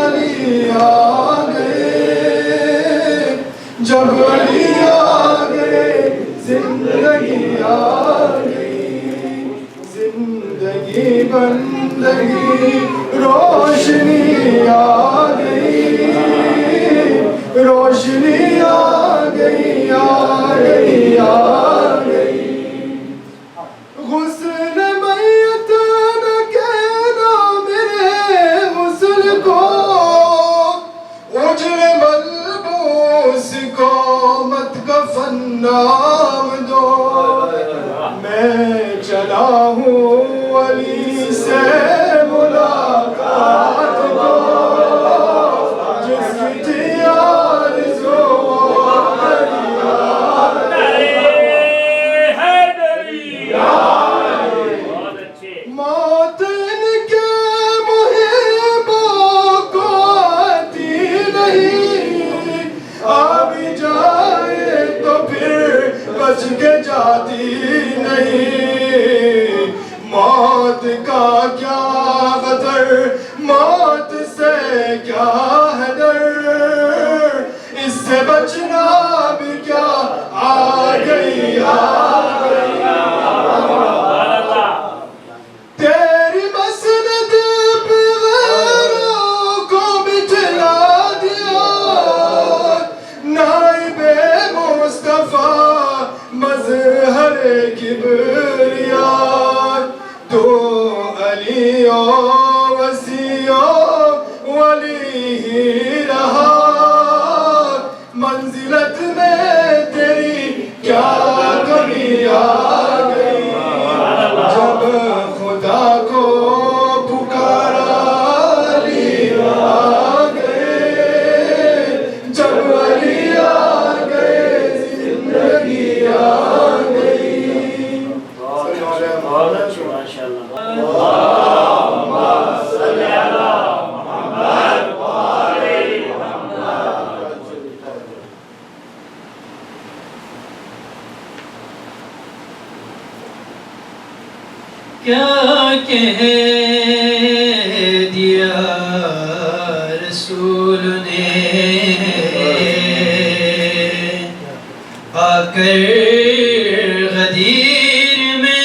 علی آ گئے، جب علی آ گئے زندگی آ گئی، زندگی بندگی روشنی آ گئی، روشنی آ گئی آ گئی آ گئی۔ غسل میت نہ کہنا میرے غسل کو، اجر ملبوس کو مت کفن نام دو، میں چلا ہوں علی سے ملاقات کو، جس کی تھی آرزو علی آ گئی۔ حیدری بہت اچھے۔ موت ان کے محبوں کو آتی نہیں، آ بھی جائے تو پھر بچ کے جاتی نہیں، موت کا کیا خطر، موت سے کیا ہے ڈر، اس سے بچنا بھی کیا آ گئی آ گئی۔ تیری مسند پہ غیروں کو بٹھلا دیا، نائب مصطفیٰ مظہر کبریا، تو علی و وسیع ولی ہی رہا، منزلت میں تیری کیا کمی آ گئی، جب خدا کو پکارا علی آ گئے، جب علی آ گئے زندگی آ گئی۔ بہت اچھے ماشاء اللہ۔ اللهم صل على محمد وآل محمد۔ کیا کہہ دیا رسول نے آ کر غدیر میں،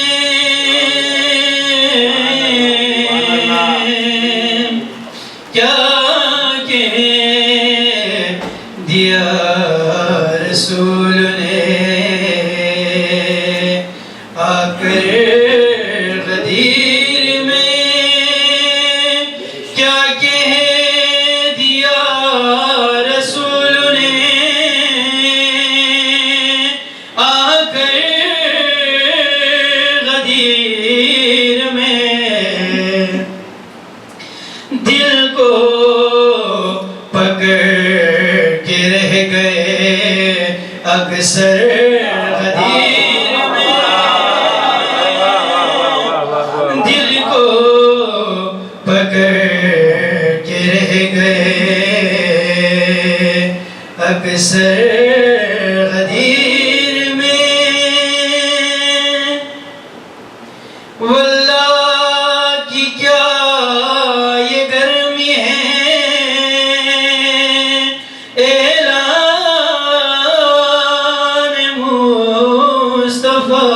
کیا کہہ دیا رسول نے آ کر غدیر میں، کیا کہہ دیا رسول نے آ کر غدیر میں، دل کو پکڑ کے رہ گئے اکثر غدیر میں، دل کو پکڑ کے رہ گئے اکثر غدیر میں، واللہ کی کیا یہ گرمی ہے، اعلان مصطفیٰ،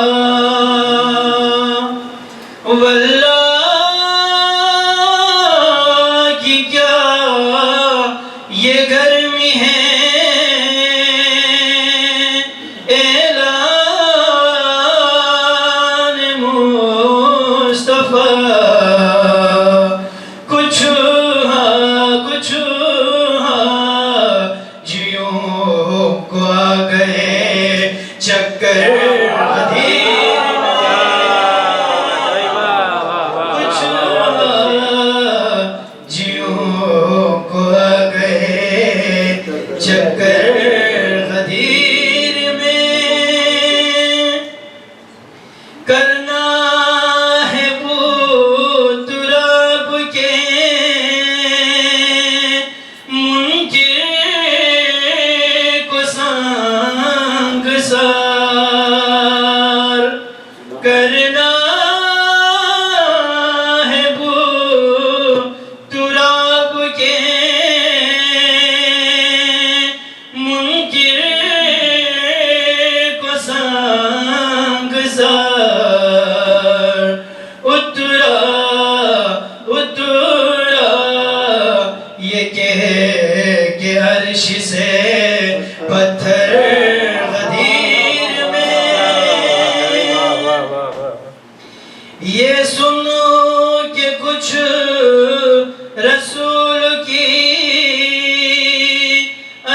واللہ سنگسار اترا اترا یہ کہہ کہ عرش سے پتھر غدیر میں یہ سنو کہ کچھ رسول کی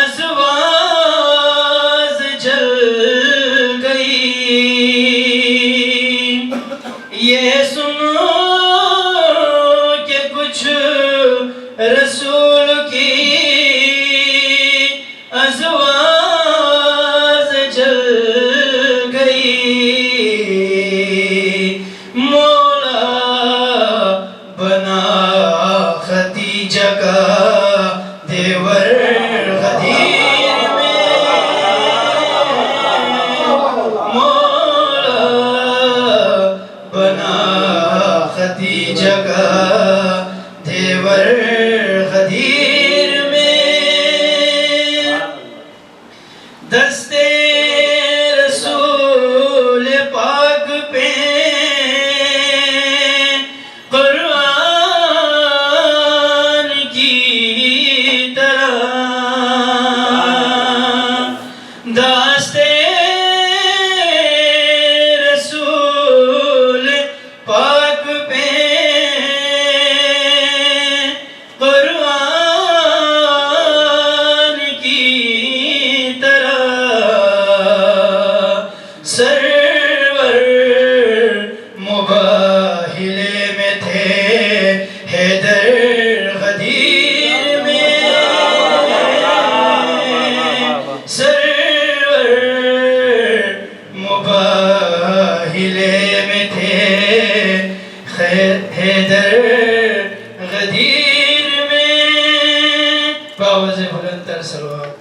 ازواج جل گئی یہ سنو کہ کچھ رسول کی ازواج جل گئی مولا بنا ختیجہ کا دیور غدیر میں مولا بنا ختیجہ کا دیور غدیر میں دستے رسول پاک پہ قرآن کی طرح دستے رسول پاک پہ قرآن کی طرح سرور مباہلے میں تھے حیدر غدیر میں سرور مباہلے میں تھے حیدر غدیر میں باوز بلندر سلوات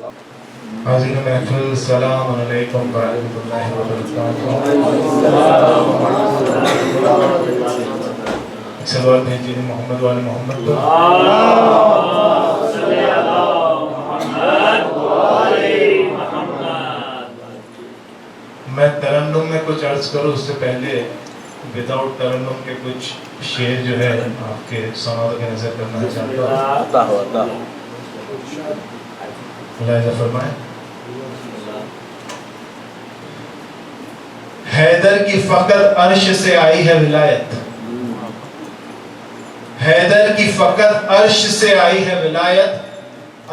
حاضرین محفل السلام علیکم ورحمۃ اللہ وبرکاتہ. سلوات بھیجیے محمد والے محمد پر. میں ترنم میں کچھ عرض کروں اس سے پہلے وداؤٹ ترنم کے کچھ شعر جو ہے آپ کے سماعت کے نظر کرنا چاہتا ہوں. ملاحظہ فرمائیں. حیدر کی فقط عرش سے آئی ہے ولایت. حیدر کی فقط عرش سے آئی ہے ولایت.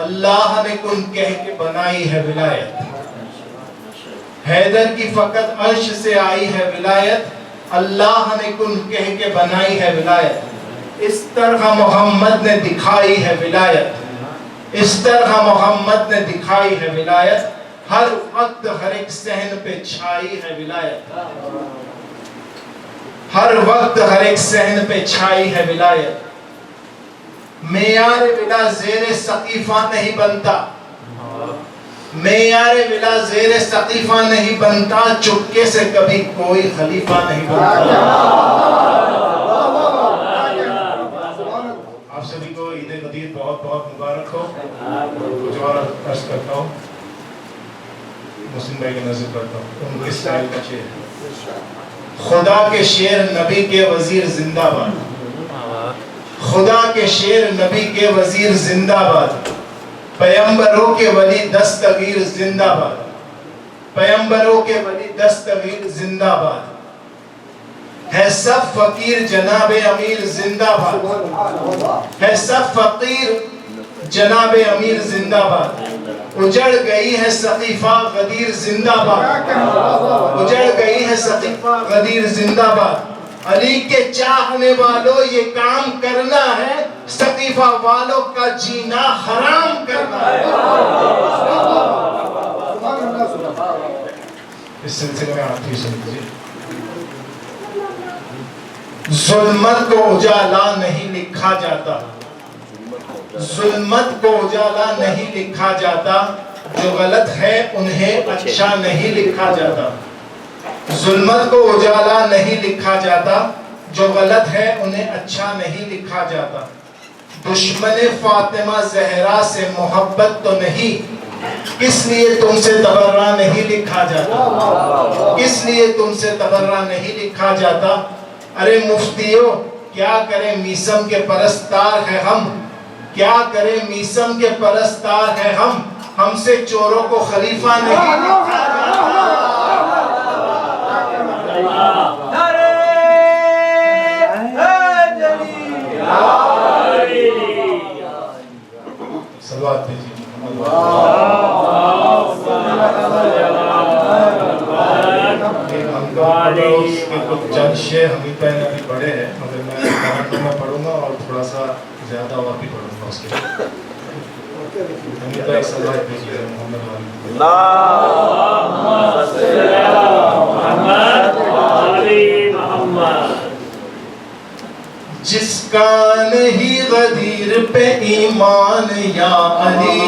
اللہ نے کن کہہ کے بنائی ہے ولایت. حیدر کی فقط عرش سے آئی ہے ولایت. اللہ نے کن کہہ کے بنائی ہے ولایت. اس طرح محمد نے دکھائی ہے ولایت. اس طرح محمد نے دکھائی ہے ولایت. ہر وقت ہر ایک صحن پہ چھائی ہے ولایت. ہر وقت ہر ایک صحن پہ چھائی ہے ولایت. معیار ولا زیر سقیفہ نہیں بنتا. معیار ولا زیر سقیفہ نہیں بنتا. چپکے سے کبھی کوئی خلیفہ نہیں بنتا. آپ سبھی کو عید غدیر بہت بہت مبارک ہو. کچھ اور عرض کرتا ہوں. مسلم بھائی کی نظر کرتا ہوں. ان کے اسٹائل کا شعر. خدا کے شعر نبی کے وزیر زندہ باد. خدا کے شعر نبی کے وزیر زندہ باد. پیمبروں کے ولی دستگیر زندہ باد. پیمبروں کے ولی دستگیر زندہ باد. ہے سب فقیر جناب امیر زندہ باد. ہے سب فقیر جناب امیر زندہ باد. اجڑ گئی ہے سقیفہ غدیر زندہ باد. اجڑ گئی ہے سقیفہ غدیر زندہ باد. علی کے چاہنے والوں یہ کام کرنا ہے. سقیفہ والوں کا جینا حرام کرنا ہے. اس سلسلے میں آپ ہی سن لیجیے. ظلمت کو اجالا نہیں لکھا جاتا. ظلمت کو اجالا نہیں لکھا جاتا. جو غلط ہے انہیں اچھا نہیں لکھا جاتا. ظلمت کو اجالا نہیں لکھا جاتا. جو غلط ہے انہیں اچھا نہیں لکھا جاتا. دشمن فاطمہ زہرا سے محبت تو نہیں. کس لیے تم سے تبرہ نہیں لکھا جاتا؟ کس لیے تم سے تبرہ نہیں لکھا جاتا؟ ارے مفتیو کیا کریں میسم کے پرستار ہے ہم، کیا کریں میسم کے پرستار ہے ہم سے چوروں کو خلیفہ نہیں لکھا صلوات بھیجیے۔ کچھ چند شعر ہمیں پہلے بھی پڑھے ہیں، مگر میں پڑھوں گا اور تھوڑا سا زیادہ اور بھی پڑھوں گا اس کے بعد۔ ہمیں تو ایک صلوات بھیجیے محمد والی۔ اللہم صلی علی محمد وعلی محمد۔ جس کا نہیں غدیر پہ ایمان یا علی،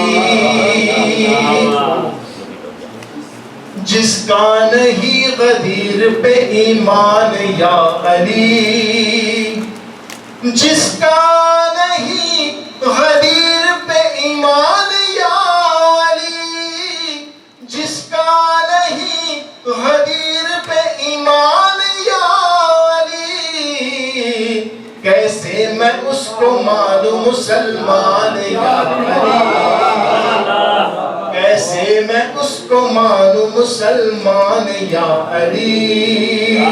جس کا نہیں غدیر پہ ایمان یا علی، جس کا نہیں غدیر پہ ایمان یا علی، جس کا نہیں غدیر پہ ایمان یا علی، کیسے میں اس کو مانوں مسلمان یا علی، کیسے میں اس کو مانوں مسلمان یا علی۔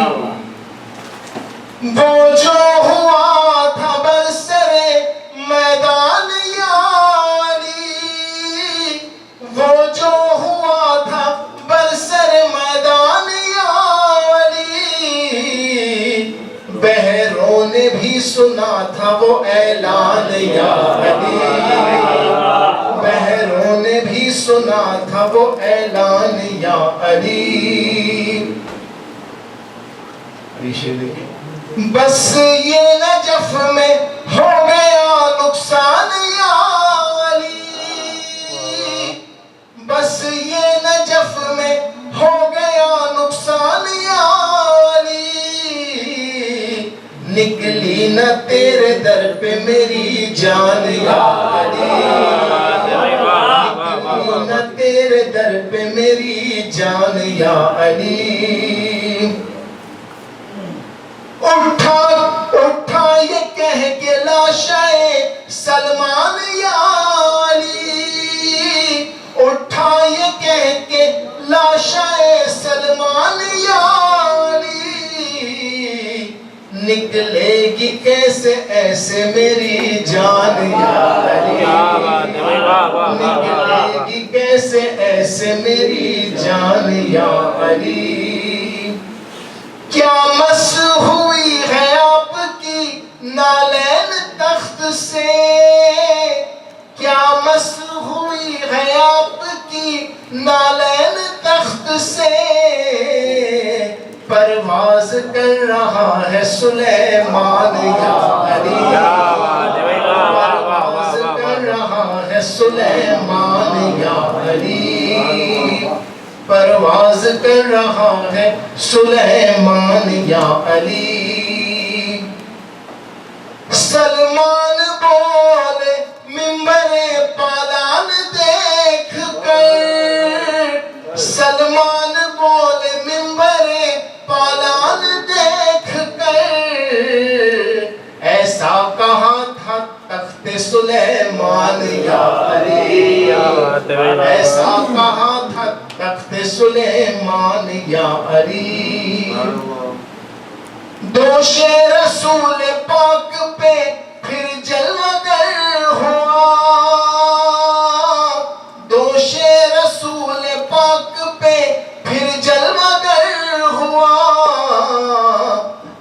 وہ جو ہوا تھا برسرے میدان یا علی، وہ جو ہوا تھا برسرے میدان یا علی، بحروں نے بھی سنا تھا وہ اعلان یا علی، بحروں نے بھی سنا تھا وہ اعلان یا علی۔ بس یہ نجف میں ہو گیا نقصان یا علی، بس یہ نجف میں ہو گیا نقصان یا علی، نکلی نہ تیرے در پہ میری جان یا علی، نکلی نہ تیرے در پہ میری جان یا علی۔ اٹھا اٹھا یہ کہہ کے لاشائے سلمان یا علی، اٹھا یہ کہہ کے لاشائے سلمان یا علی، نکلے گی کیسے ایسے میری جان یا علی، نکلے گی کیسے ایسے میری جان یا علی۔ کیا مس ہوئی ہے آپ کی نالین تخت سے، کیا مس ہوئی ہے آپ کی نالین تخت سے، پرواز کر رہا ہے سلیمان یا علی، پرواز کر رہا ہے سلیمان یا علی، پرواز کر رہا ہے سلیمان یا علی۔ سلمان بولے منبر پالان دیکھ کر، سلمان بولے منبر پالان دیکھ کر، ایسا کہا تھا تخت سلیمان یا علی، ایسا کہا تھا تخت سلیمان یا علی۔ دوش رسول پاک پہ پھر جلوہ گر ہوا، دوش رسول پاک پہ پھر جلوہ گر ہوا،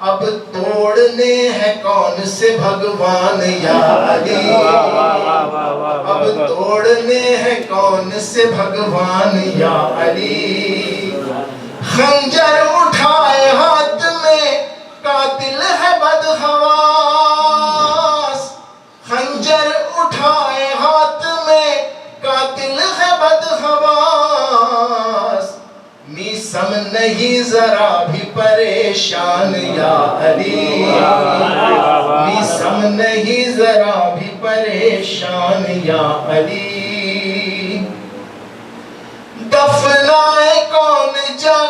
اب توڑنے ہیں کون سے بھگوان یا علی، اب توڑنے ہیں کون سے بھگوان یا علی۔ خنجر اٹھائے ہاتھ میں قاتل ہے بدحواس، خنجر اٹھائے ہاتھ میں قاتل ہے بدحواس، میسم نہیں ذرا بھی پریشان یا علی، میسم نہیں ذرا بھی پریشان یا علی۔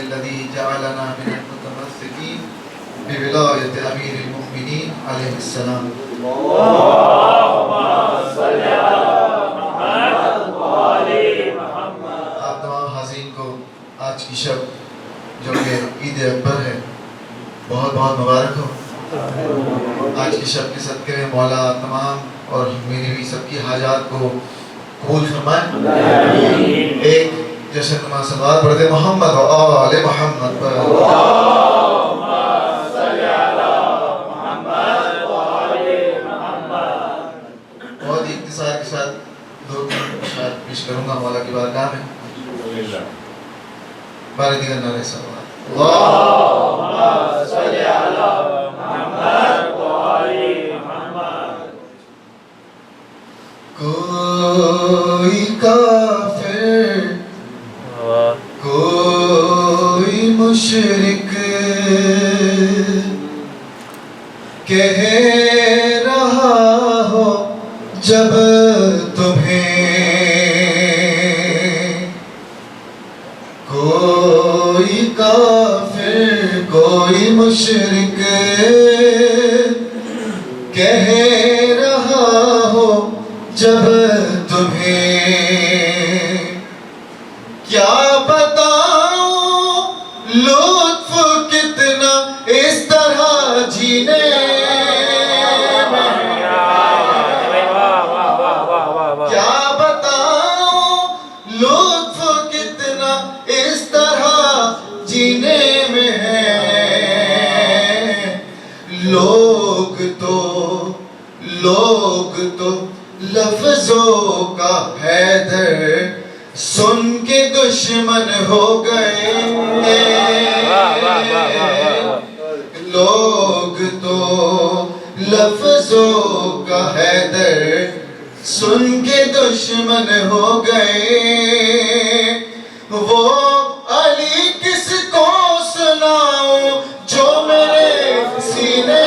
الذي جعلنا من المتمسكين بولاية أمير المؤمنين عليه السلام آپ تمام حاضرین کو آج کی شب جو کہ عید اکبر ہے بہت بہت مبارک ہو آج کی شب کے صدقے میں مولا تمام اور میری بھی سب کی حاجات کو قبول فرمائے ایک جیسے نماز صلوات پڑھتے محمد و آل محمد پر بہت ہی اختصار کے ساتھ دو اشعار پیش کروں گا مولا کی بارگاہ میں بارے دیگر نعرہ صلوات اللہم صلی علی محمد و آل محمد کوئی کافر کوئی مشرک کہہ رہا ہو جب تمہیں کوئی کافر کوئی مشرک کہہ رہا ہو جب تمہیں کیا بتاؤں لطف کتنا اس طرح جینے میں کیا بتاؤں لطف کتنا اس طرح جینے میں ہے لوگ تو لفظوں کا حیدر سن کے دشمن ہو گئے لوگ تو لفظوں کا حیدر سن کے دشمن ہو گئے وہ علی کس کو سناؤں جو میرے سینے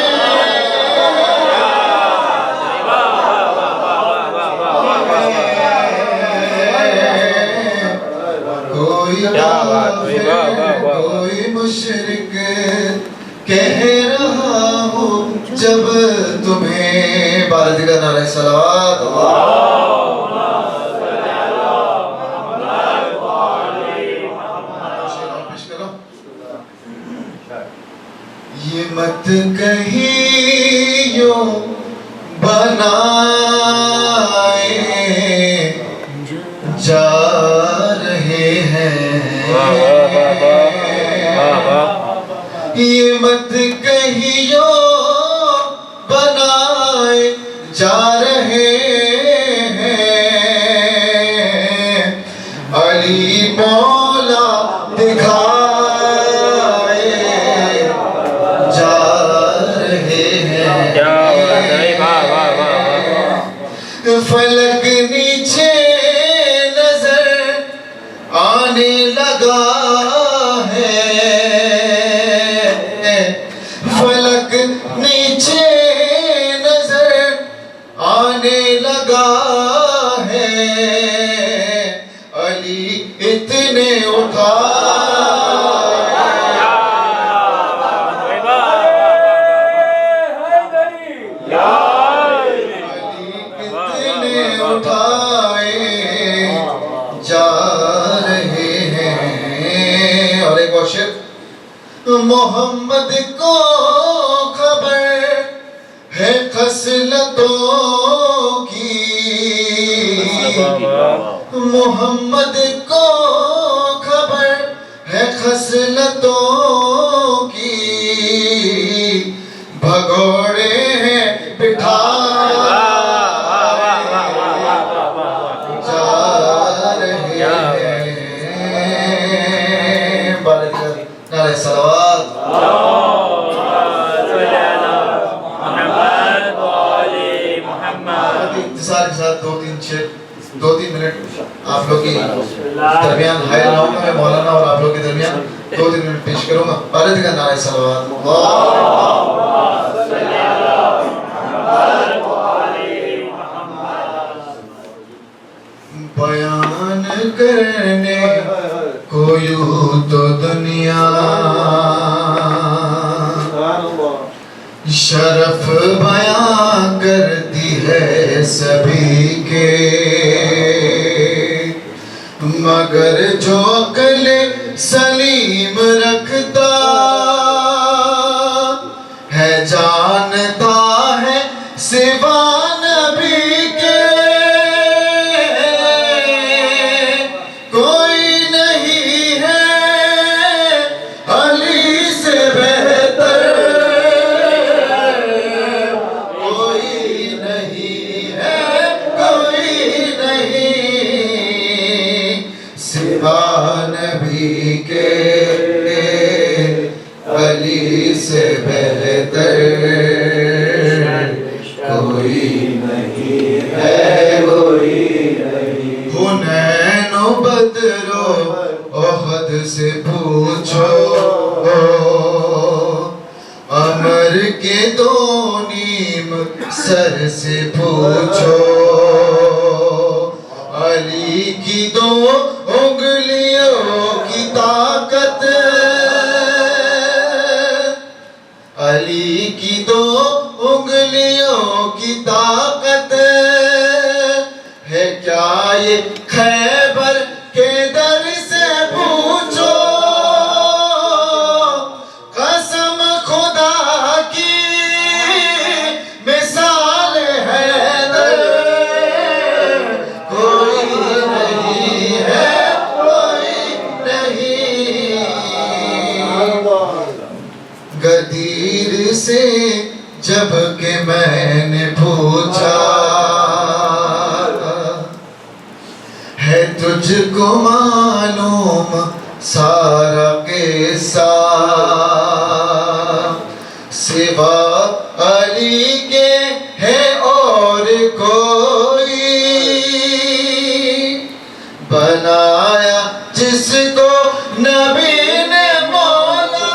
کوئی کوئی مشرک کہہ رہا ہوں جب تمہیں بارد کا نعرہ صلوات یہ مت کہیو بنائے جا رہے ہیں یہ مت کہیو بنائے جا رہے ہیں علی مولا دکھائے جا رہے ہیں فلک نیچے نظر آنے لگا ہے فلک نیچے نظر آنے لگا ہے علی اتنے اٹھا محمد کو خبر ہے خصلتوں کی محمد کو خبر ہے خصلتوں کی بھگوڑے ہیں بٹھا جا رہے ہیں نعرہ صلوات اختصار کے ساتھ دو تین منٹ آپ لوگ کی درمیان ہائر لاؤں گا میں مولانا اور آپ لوگ کے درمیان 2-3 منٹ پیش کروں گا بارد کا نعرہ صلوات بیان کرنے کو یوں تو دنیا شرف بیان کرتی ہے سبھی کے مگر جو عقل سلیم رکھتا ہے جانتا ہے سوا نبی کے کوئی نہیں ہے علی سے بہتر کوئی نہیں ہے کوئی نہیں سوا نبی کے علی سے بہتر کوئی نہیں ہے کوئی نہیں حنین و بدر و احد سے پوچھو عمر کے دو نیم سر سے پوچھو علی کی دو انگلیوں کی طاقت علی کی دو انگلیوں کی طاقت ہے کیا یہ خیبر کے در سے پوچھو قسم خدا کی مثال حیدر کوئی نہیں ہے کوئی نہیں غدیر سے جب کہ میں نے پوچھا ہے تجھ کو معلوم سارا قصہ سوا علی کے ہے اور کوئی بنایا جس کو نبی نے مولا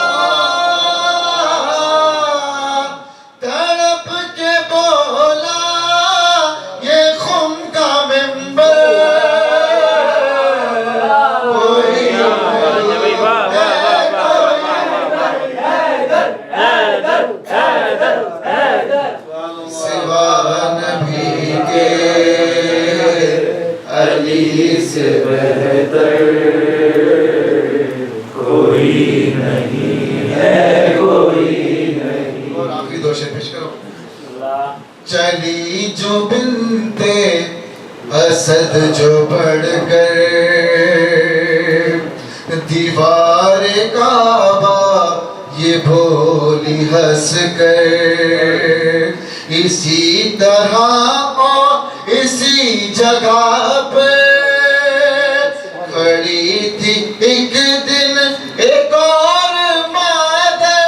تڑپ کے بولا یہ خم کا ممبر کوئی کوئی نہیں ہے، کوئی نہیں. اور آخری دو شعر پیش کرو. چلی جو بنتے اسد جو بڑھ کر دیوار کعبہ یہ بھولی ہنس کر، اسی طرح اور اسی جگہ پہ کھڑی تھی ایک دن ایک اور مادر،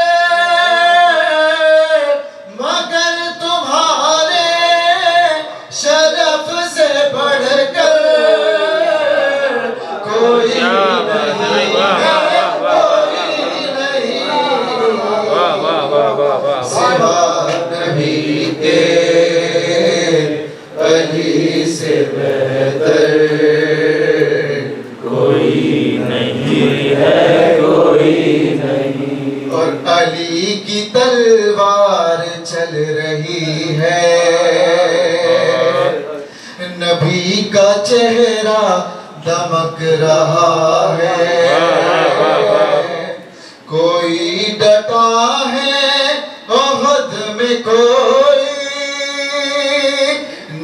مگر تمہارے شرف سے بڑھ کر کوئی نہیں ہے، کوئی نہیں سوا نبی کے علی سے بہتر کوئی نہیں ہے، کوئی نہیں. اور علی کی تلوار چل رہی ہے، نبی کا چہرہ دمک رہا ہے، کوئی ڈٹا ہے احد میں، کوئی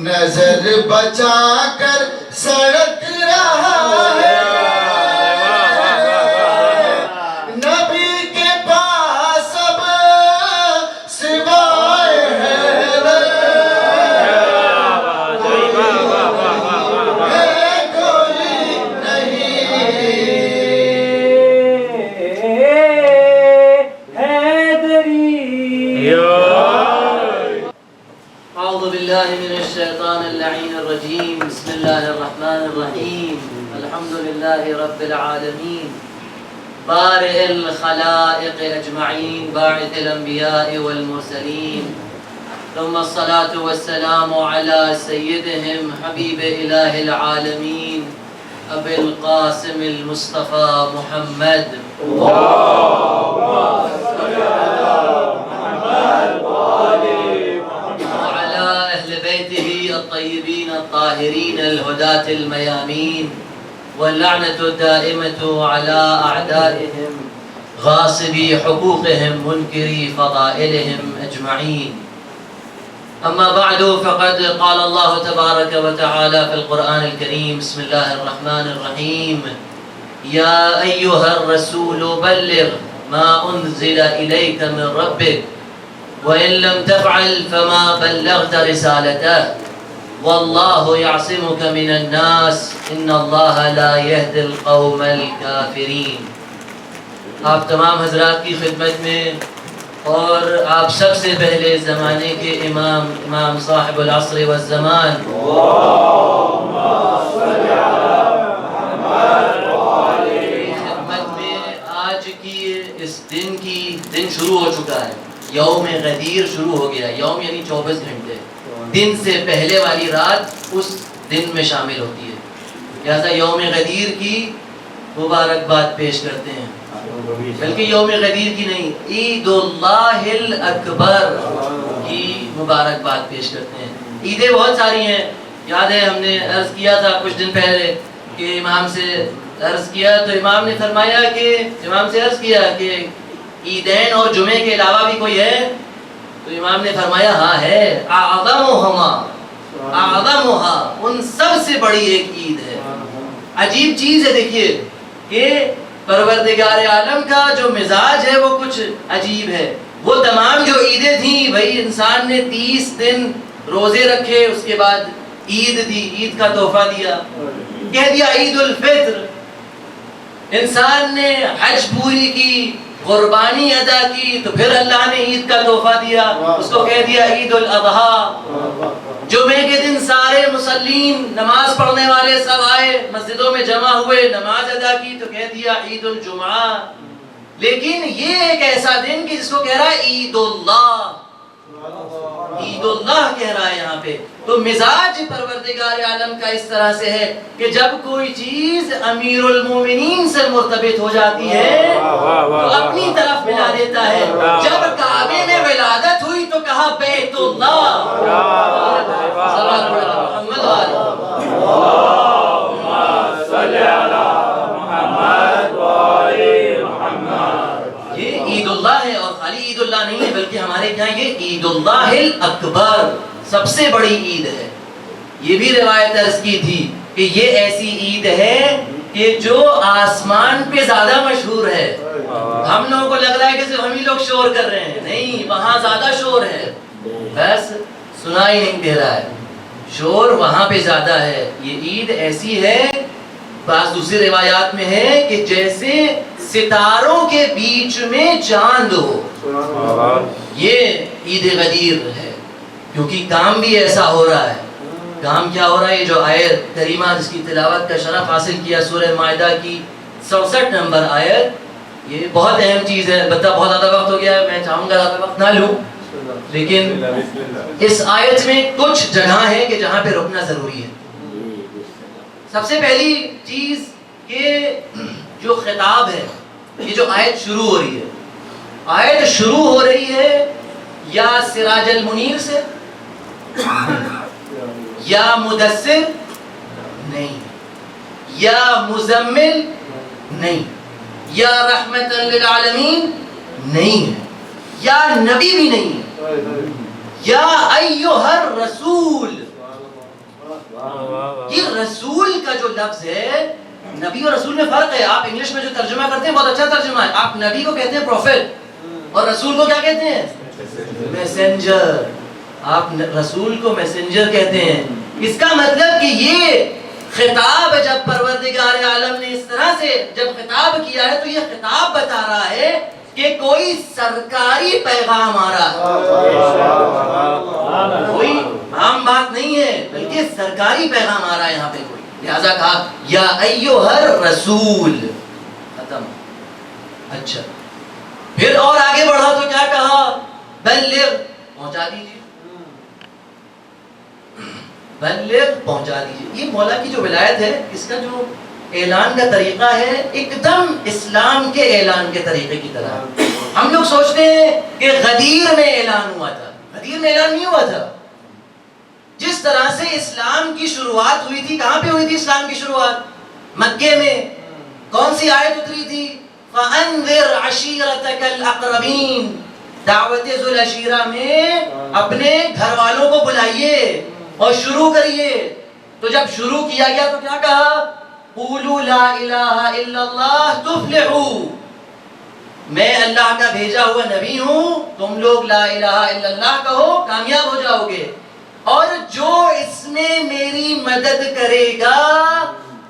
نظر بچا کر سڑک رہا ہے، نبی کے پاس اب سوائے حیدر ہے کوئی نہیں. أعوذ بالله من الشيطان اللعين الرجيم. بسم الله الرحمن الرحيم. الحمد لله رب العالمين بارئ الخلائق أجمعين باعث الأنبياء والمرسلين، ثم الصلاة والسلام على سيدهم حبيب إله العالمين أبي القاسم المصطفى محمد. الطيبين الطاهرين الهداة الميامين، واللعنة الدائمة على أعدائهم غاصبي حقوقهم منكري فضائلهم أجمعين. أما بعد، فقد قال الله تبارك وتعالى في القرآن الكريم: بسم الله الرحمن الرحيم، يا أيها الرسول بلغ ما أنزل إليك من ربك وإن لم تفعل فما بلغت رسالته والله يعصمك من الناس إن الله لا يهدي القوم الكافرين. آپ تمام حضرات کی خدمت میں اور آپ سب سے پہلے زمانے کے امام صاحب العصر والزمان خدمت میں آج کی اس دن شروع ہو چکا ہے. یوم غدیر شروع ہو گیا. یوم یعنی 24 گھنٹے. دن سے پہلے والی رات اس دن میں شامل ہوتی ہے، لہذا یوم غدیر کی مبارکباد پیش کرتے ہیں. بلکہ یوم غدیر کی نہیں، عید اللہ الاکبر کی مبارکباد پیش کرتے ہیں. عیدیں بہت ساری ہیں. یاد ہے ہم نے عرض کیا تھا کچھ دن پہلے کہ امام سے عرض کیا تو امام نے فرمایا کہ امام سے عرض کیا کہ عیدین اور جمعے کے علاوہ بھی کوئی ہے؟ تو امام نے فرمایا ہاں ہے. اعظمھا، ان سب سے بڑی ایک عید ہے. عجیب چیز ہے. دیکھیے کہ پروردگار عالم کا جو مزاج ہے وہ کچھ عجیب ہے. وہ تمام جو عیدیں تھیں بھائی انسان نے 30 دن روزے رکھے، اس کے بعد عید دی، عید کا تحفہ دیا، کہہ دیا عید الفطر. انسان نے حج پوری کی، قربانی ادا کی، تو پھر اللہ نے عید کا تحفہ دیا، اس کو کہہ دیا عید الاضحیٰ. جمعے کے دن سارے مسلمین نماز پڑھنے والے سب آئے، مسجدوں میں جمع ہوئے، نماز ادا کی، تو کہہ دیا عید الجمعہ. لیکن یہ ایک ایسا دن کہ جس کو کہہ رہا ہے عید اللہ، عید اللہ کہہ رہا ہے یہاں پہ. تو مزاج پروردگار عالم کا اس طرح سے ہے کہ جب کوئی چیز امیر المومنین سے مرتبط ہو جاتی ہے تو اپنی طرف ملا دیتا ہے. جب کعبے میں ولادت ہوئی تو کہا بیت اللہ. محمد صلی علی محمد و آل محمد. عید اللہ ہے، اور خالی عید اللہ نہیں ہے بلکہ ہمارے کیا یہ عید اللہ الاکبر، سب سے بڑی عید ہے۔ یہ بھی روایت عرض کی تھی کہ یہ ایسی عید ہے کہ جو آسمان پہ زیادہ مشہور ہے۔ ہم لوگوں کو لگ رہا ہے کہ صرف ہم ہی لوگ شور کر رہے ہیں، نہیں، وہاں زیادہ شور ہے، بس سنائی نہیں دے رہا ہے، شور وہاں پہ زیادہ ہے۔ یہ عید ایسی ہے، بعض دوسری روایات میں ہے کہ جیسے ستاروں کے بیچ میں چاند ہو، یہ عید غدیر ہے، کیونکہ کام بھی ایسا ہو رہا ہے۔ کام کیا ہو رہا ہے؟ یہ جو آیت کریمہ جس کی تلاوت کا شرف حاصل کیا، سورہ مائدہ کی 67 نمبر آیت، یہ بہت اہم چیز ہے۔ البتہ بہت زیادہ وقت ہو گیا ہے، میں چاہوں گا زیادہ وقت نہ لوں، لیکن اس آیت میں کچھ جگہ ہے کہ جہاں پہ رکنا ضروری ہے۔ سب سے پہلی چیز کہ جو خطاب ہے، یہ جو آیت شروع ہو رہی ہے، آیت شروع ہو رہی ہے یا سراج المنیر سے، یا مدثر نہیں، یا مزمل نہیں، یا رحمت للعالمین نہیں ہے، یا نبی بھی نہیں ہے، یا ایھا الرسول۔ یہ رسول کا جو لفظ ہے، نبی اور رسول میں فرق ہے۔ آپ انگلش میں جو ترجمہ کرتے ہیں بہت اچھا ترجمہ ہے، آپ نبی کو کہتے ہیں پروفیٹ، اور رسول کو کیا کہتے ہیں؟ میسنجر۔ آپ رسول کو میسنجر کہتے ہیں۔ اس کا مطلب کہ یہ خطاب جب پروردگار عالم نے اس طرح سے جب خطاب کیا ہے تو یہ خطاب بتا رہا ہے کہ کوئی سرکاری پیغام آ رہا ہے، کوئی عام بات نہیں ہے بلکہ سرکاری پیغام آ رہا ہے یہاں پہ کوئی، لہذا کہا یا ایھا الرسول، ختم۔ اچھا، پھر اور آگے بڑھا تو کیا کہا؟ بلغ، پہنچا دیجیے، بلغ، پہنچا دیجیے۔ یہ مولا کی جو ولایت ہے، اس کا جو اعلان کا طریقہ ہے ایک دم اسلام کے اعلان کے طریقے کی طرح۔ ہم لوگ سوچتے ہیں کہ غدیر میں اعلان ہوا تھا، غدیر میں اعلان نہیں ہوا تھا۔ جس طرح سے اسلام کی شروعات ہوئی تھی، کہاں پہ ہوئی تھی اسلام کی شروعات؟ مکے میں۔ کون سی آیت اتری تھی؟ فَأَنذِرْ عَشِيرَتَكَ الْأَقْرَبِينَ۔ دعوت ذو العشیرہ میں اپنے گھر والوں کو بلائیے اور شروع کریے۔ تو جب شروع کیا گیا تو کیا کہا؟ قولوا لا الہ الا اللہ تفلحوا، میں اللہ کا بھیجا ہوا نبی ہوں، تم لوگ لا الہ الا اللہ کہو، کامیاب ہو جاؤ گے، اور جو اس میں میری مدد کرے گا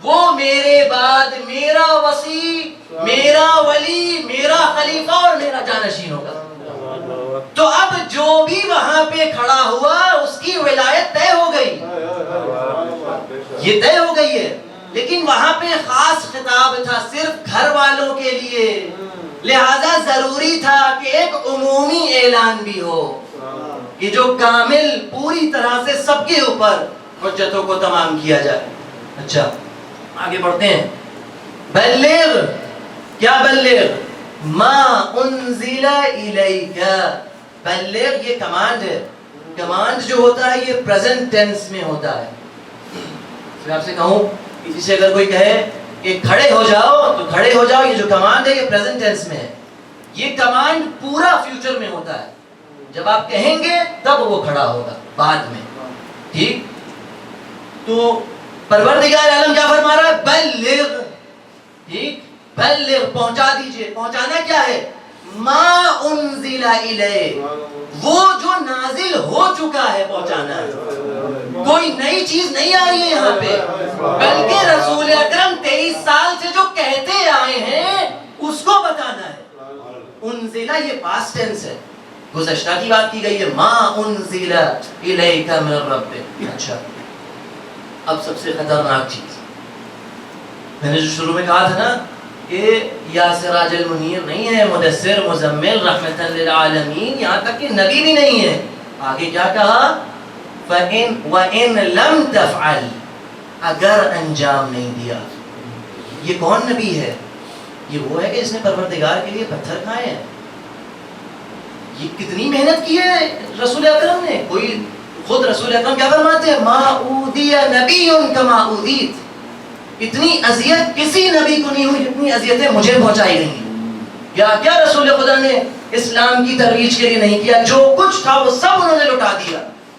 وہ میرے بعد میرا وصی، میرا ولی، میرا خلیفہ اور میرا جانشین ہوگا۔ تو اب جو بھی وہاں پہ کھڑا ہوا اس کی ولایت طے ہو گئی، یہ طے ہو گئی ہے۔ لیکن وہاں پہ خاص خطاب تھا صرف گھر والوں کے لیے، لہذا ضروری تھا کہ ایک عمومی اعلان بھی ہو کہ جو کامل پوری طرح سے سب کے اوپر حجتوں کو تمام کیا جائے۔ اچھا، آگے بڑھتے ہیں۔ بلغ، کیا بلغ؟ ما انزل الیک۔ بلغ یہ کمانڈ ہے، کمانڈ جو ہوتا ہے یہ پریزنٹ ٹینس میں ہوتا ہے۔ میں آپ سے کہوں، کسی سے اگر کوئی کہے کہ کھڑے ہو جاؤ تو کھڑے ہو جاؤ، یہ جو کمانڈ ہے یہ پریزنٹ ٹینس میں ہے۔ یہ کمانڈ پورا فیوچر میں ہوتا ہے، جب آپ کہیں گے تب وہ کھڑا ہوگا بعد میں، ٹھیک؟ تو پروردگار عالم کیا فرما رہا ہے؟ بلغ، ٹھیک، بلغ، پہنچا دیجئے۔ پہنچانا کیا ہے؟ ما انزل الیہ، وہ جو نازل ہو چکا ہے پہنچانا ہے۔ کوئی نئی چیز نہیں آ رہی ہے یہاں پہ، بلکہ رسول اکرم 23 سال سے جو کہتے آئے ہیں اس کو بتانا ہے۔ انزلہ یہ پاسٹ ٹینس ہے، گزشتہ کی بات کی گئی ہے۔ ما انزل الیک من ربک۔ اچھا، اب سب سے خطرناک چیز، میں نے جو شروع میں کہا تھا نا کہ یا سراج المنیر نہیں ہے، مدثر، مزمل، رحمت للعالمین، یہاں تک کہ نبی بھی نہیں ہے۔ آگے کیا کہا؟ وَإِن لَمْ تَفْعَلْ، اگر انجام نہیں دیا۔ یہ کون نبی ہے؟ یہ وہ ہے کہ جس نے پروردگار کے لیے پتھر کھائے ہیں۔ یہ کتنی محنت کی ہے رسول اکرم نے۔ کوئی خود رسول اکرم کیا فرماتے ہیں؟ مَا أُوذِيَ نَبِيٌّ كَمَا أُوذِيتُ، اتنی اذیت کسی نبی کو نہیں ہوئی جتنی اذیتیں مجھے پہنچائی گئی ہیں، یا کیا رسول خدا نے اسلام کی ترویج کے لیے نہیں کیا؟ جو کچھ تھا وہ سب انہوں نے لٹا دیا.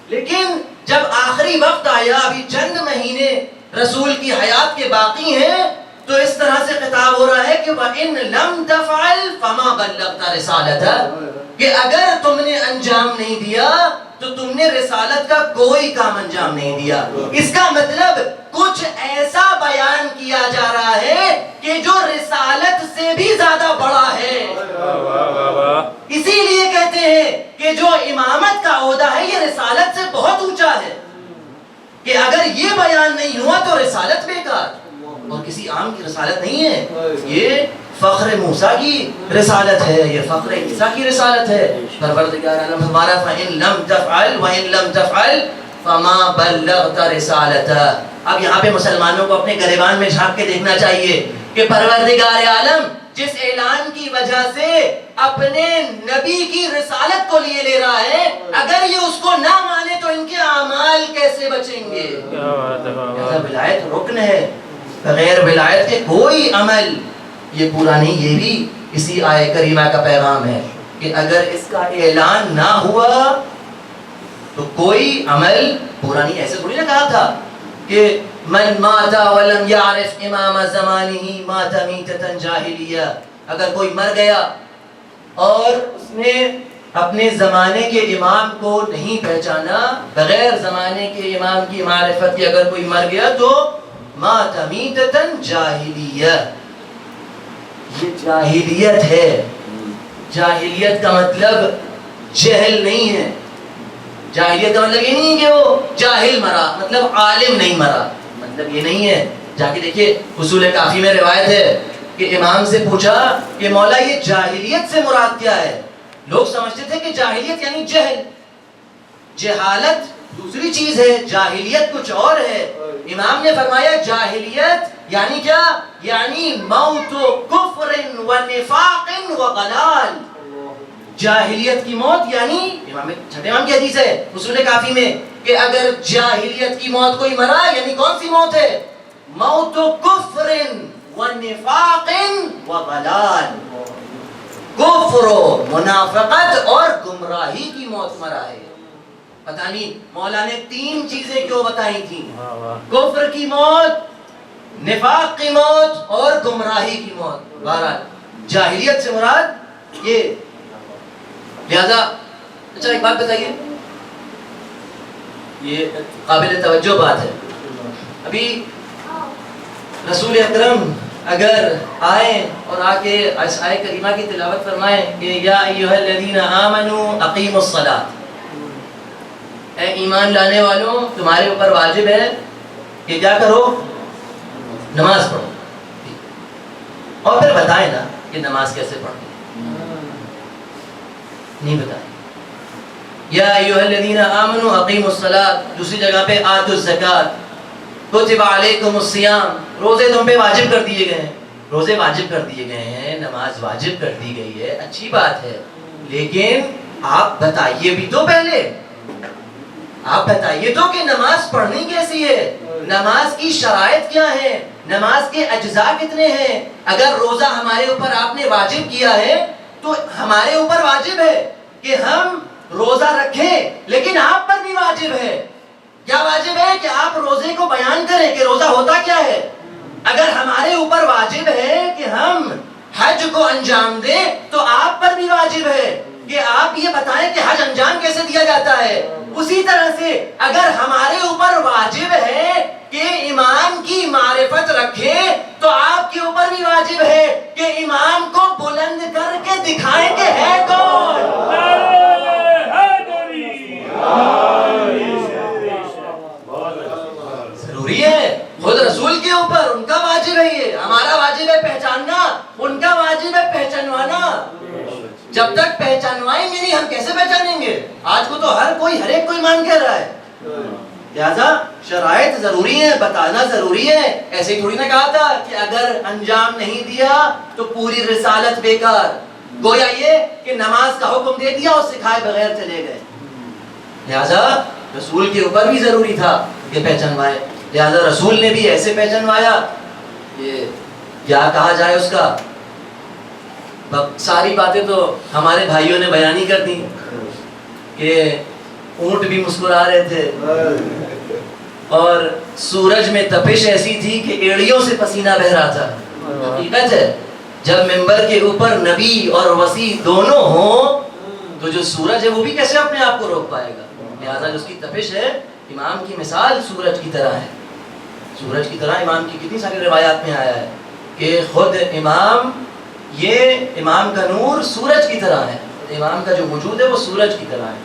لیکن جب آخری وقت آیا، ابھی چند مہینے رسول کی حیات کے باقی ہیں، تو اس طرح سے خطاب ہو رہا ہے کہ وَإِن لَمْ تَفْعَلْ فَمَا بَلَّغْتَ رِسَالَتَهُ، کہ اگر تم نے انجام نہیں دیا تو تم نے رسالت کا کوئی کام انجام نہیں دیا. اس کا مطلب کچھ ایسا بیان کیا جا رہا ہے کہ جو رسالت سے بھی زیادہ بڑا ہے. اسی لیے کہتے ہیں کہ جو امامت کا عہدہ ہے یہ رسالت سے بہت اونچا ہے، کہ اگر یہ بیان نہیں ہوا تو رسالت بیکار، اور کسی عام کی رسالت نہیں ہے. یہ فخر موسیٰ کی رسالت ہے، یہ فخر عیسیٰ کی رسالت ہے. پروردگار عالم ہمارا فَإِن لَمْ تَفْعَلْ وَإِن لَمْ تَفْعَلْ فَمَا بَلَّغْتَ رِسَالَتَهُ. اب یہاں پہ مسلمانوں کو اپنے گریبان میں جھانک کے دیکھنا چاہیے کہ پروردگار عالم جس اعلان کی وجہ سے اپنے نبی کی رسالت کو لیے لے رہا ہے، اگر یہ اس کو نہ مانے تو ان کے اعمال کیسے بچیں گے؟ ولایت رکن ہے، بغیر ولایت کے کوئی عمل یہ پورا نہیں. یہ بھی اسی آیہ کریمہ کا پیغام ہے کہ اگر اس کا اعلان نہ ہوا تو کوئی عمل پورا نہیں. ایسے تھوڑی نہ کہا تھا کہ من مات ولم يعرف امام زمانه مات میتۃ جاہلیہ، اگر کوئی مر گیا اور اس نے اپنے زمانے کے امام کو نہیں پہچانا، بغیر زمانے کے امام کی معرفت کے اگر کوئی مر گیا تو مات میتۃ جاہلیہ. یہ جاہلیت ہے. جاہلیت کا مطلب جہل نہیں ہے. جاہلیت کا مطلب یہ نہیں کہ وہ جاہل مرا، مطلب عالم نہیں مرا، مطلب یہ نہیں ہے. جا کے دیکھیے اصول کافی میں روایت ہے کہ امام سے پوچھا کہ مولا یہ جاہلیت سے مراد کیا ہے؟ لوگ سمجھتے تھے کہ جاہلیت یعنی جہل. جہالت دوسری چیز ہے، جاہلیت کچھ اور ہے. امام نے فرمایا جاہلیت یعنی کیا؟ یعنی موت کفر و نفاق و ضلال. جاہلیت کی موت یعنی چھٹے امام کی حدیث ہے اصول کافی میں کہ اگر جاہلیت کی موت کوئی مرا یعنی کون سی موت ہے؟ موت کفر و نفاق و ضلال. کفر و منافقت اور گمراہی کی موت مرا ہے. پتہ نہیں مولا نے 3 چیزیں کیوں بتائی تھیں؟ کفر کی موت، نفاق کی موت اور گمراہی کی موت. بہرحال جاہلیت سے مراد یہ. لہذا اچھا ایک بات بتائیے، یہ قابل توجہ بات ہے. ابھی رسول اکرم اگر آئیں اور آ کے اس آیہ کریمہ کی تلاوت فرمائیں کہ یا ایھا الذین آمنوا اقیموا الصلاۃ، اے ایمان لانے والوں تمہارے اوپر واجب ہے کہ کیا کرو؟ نماز پڑھو. اور پھر بتائیں نا کہ نماز کیسے پڑھو؟ نہیں بتائیں. یا ایھا الذین آمنوا اقیموا الصلاۃ، دوسری جگہ پہ آتوا الزکاۃ، کتب علیکم الصیام، روزے تم پہ واجب کر دیے گئے ہیں. روزے واجب کر دیے گئے ہیں، نماز واجب کر دی گئی ہے، اچھی بات ہے. لیکن آپ بتائیے بھی تو پہلے، آپ بتائیے تو کہ نماز پڑھنی کیسی ہے، نماز کی شرائط کیا ہے، نماز کے اجزاء کتنے ہیں. اگر روزہ ہمارے اوپر آپ نے واجب کیا ہے تو ہمارے اوپر واجب ہے کہ ہم روزہ رکھیں، لیکن آپ پر بھی واجب ہے. کیا واجب ہے؟ کہ آپ روزے کو بیان کریں کہ روزہ ہوتا کیا ہے. اگر ہمارے اوپر واجب ہے کہ ہم حج کو انجام دیں تو آپ پر بھی واجب ہے کہ آپ یہ بتائیں کہ حج انجام کیسے دیا جاتا ہے. اسی طرح سے اگر ہمارے اوپر واجب ہے کہ امام کی معرفت رکھیں تو آپ کے اوپر بھی واجب ہے کہ امام کو بلند کر کے دکھائیں کہ ہے کون. ضروری ہے. خود رسول کے اوپر ان کا واجب ہے، یہ ہمارا واجب ہے پہچاننا، ان کا واجب ہے پہچانوانا. جب تک پہچانوائیں گے نہیں ہم کیسے پہچانیں گے؟ آج کو تو ہر ایک کوئی مان کہہ رہا ہے. لہذا شرائط ضروری ہے، بتانا ضروری ہے. ایسے ہی تھوڑی نہ کہا تھا کہ اگر انجام نہیں دیا تو پوری رسالت بیکار. گویا یہ کہ نماز کا حکم دے دیا اور سکھائے بغیر چلے گئے. لہذا رسول کے اوپر بھی ضروری تھا کہ پہچانوائے. لہذا رسول نے بھی ایسے پہچانوایا. یہ کیا کہا جائے اس کا، ساری باتیں تو ہمارے بھائیوں نے بیان ہی کر دی کہ اونٹ بھی مسکرا رہے تھے اور سورج میں تپش ایسی تھی کہ ایڑیوں سے پسینہ بہ رہا تھا. حقیقت ہے جب ممبر کے اوپر نبی اور وسیع دونوں ہوں تو جو سورج ہے وہ بھی کیسے اپنے آپ کو روک پائے گا. لہٰذا جو اس کی تپش ہے امام کی مثال سورج کی طرح ہے. سورج کی طرح امام کی کتنی ساری روایات میں آیا ہے کہ خود امام، یہ امام کا نور سورج کی طرح ہے. امام کا جو وجود ہے وہ سورج کی طرح ہے.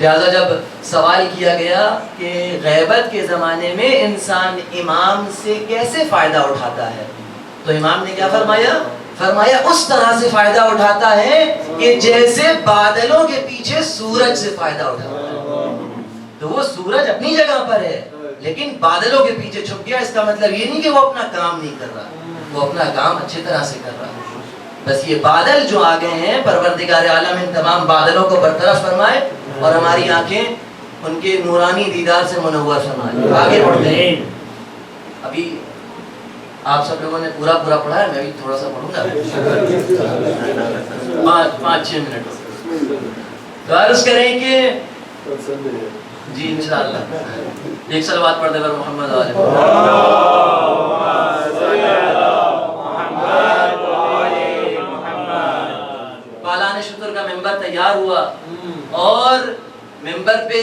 لہذا جب سوال کیا گیا کہ غیبت کے زمانے میں انسان امام سے کیسے فائدہ اٹھاتا ہے تو امام نے کیا فرمایا؟ فرمایا اس طرح سے فائدہ اٹھاتا ہے کہ جیسے بادلوں کے پیچھے سورج سے فائدہ اٹھاتا ہے. تو وہ سورج اپنی جگہ پر ہے لیکن بادلوں کے پیچھے چھپ گیا. اس کا مطلب یہ نہیں کہ وہ اپنا کام نہیں کر رہا، وہ اپنا کام اچھی طرح سے کر رہا ہے. بس یہ بادل جو آ گئے ہیں پروردگار عالم ان تمام بادلوں کو برطرف فرمائے اور ہماری آنکھیں ان کے نورانی دیدار سے منور فرمائے. آگے بڑھتے ہیں. ابھی آپ سب لوگوں نے پورا پڑھا ہے، میں بھی تھوڑا سا پڑھوں گا 5-6 منٹ. تو عرض کریں کہ جی انشاءاللہ ایک صلوات پڑھ دے بر محمد علیہ پالان شکر کا ممبر تیار ہوا اور ممبر پہ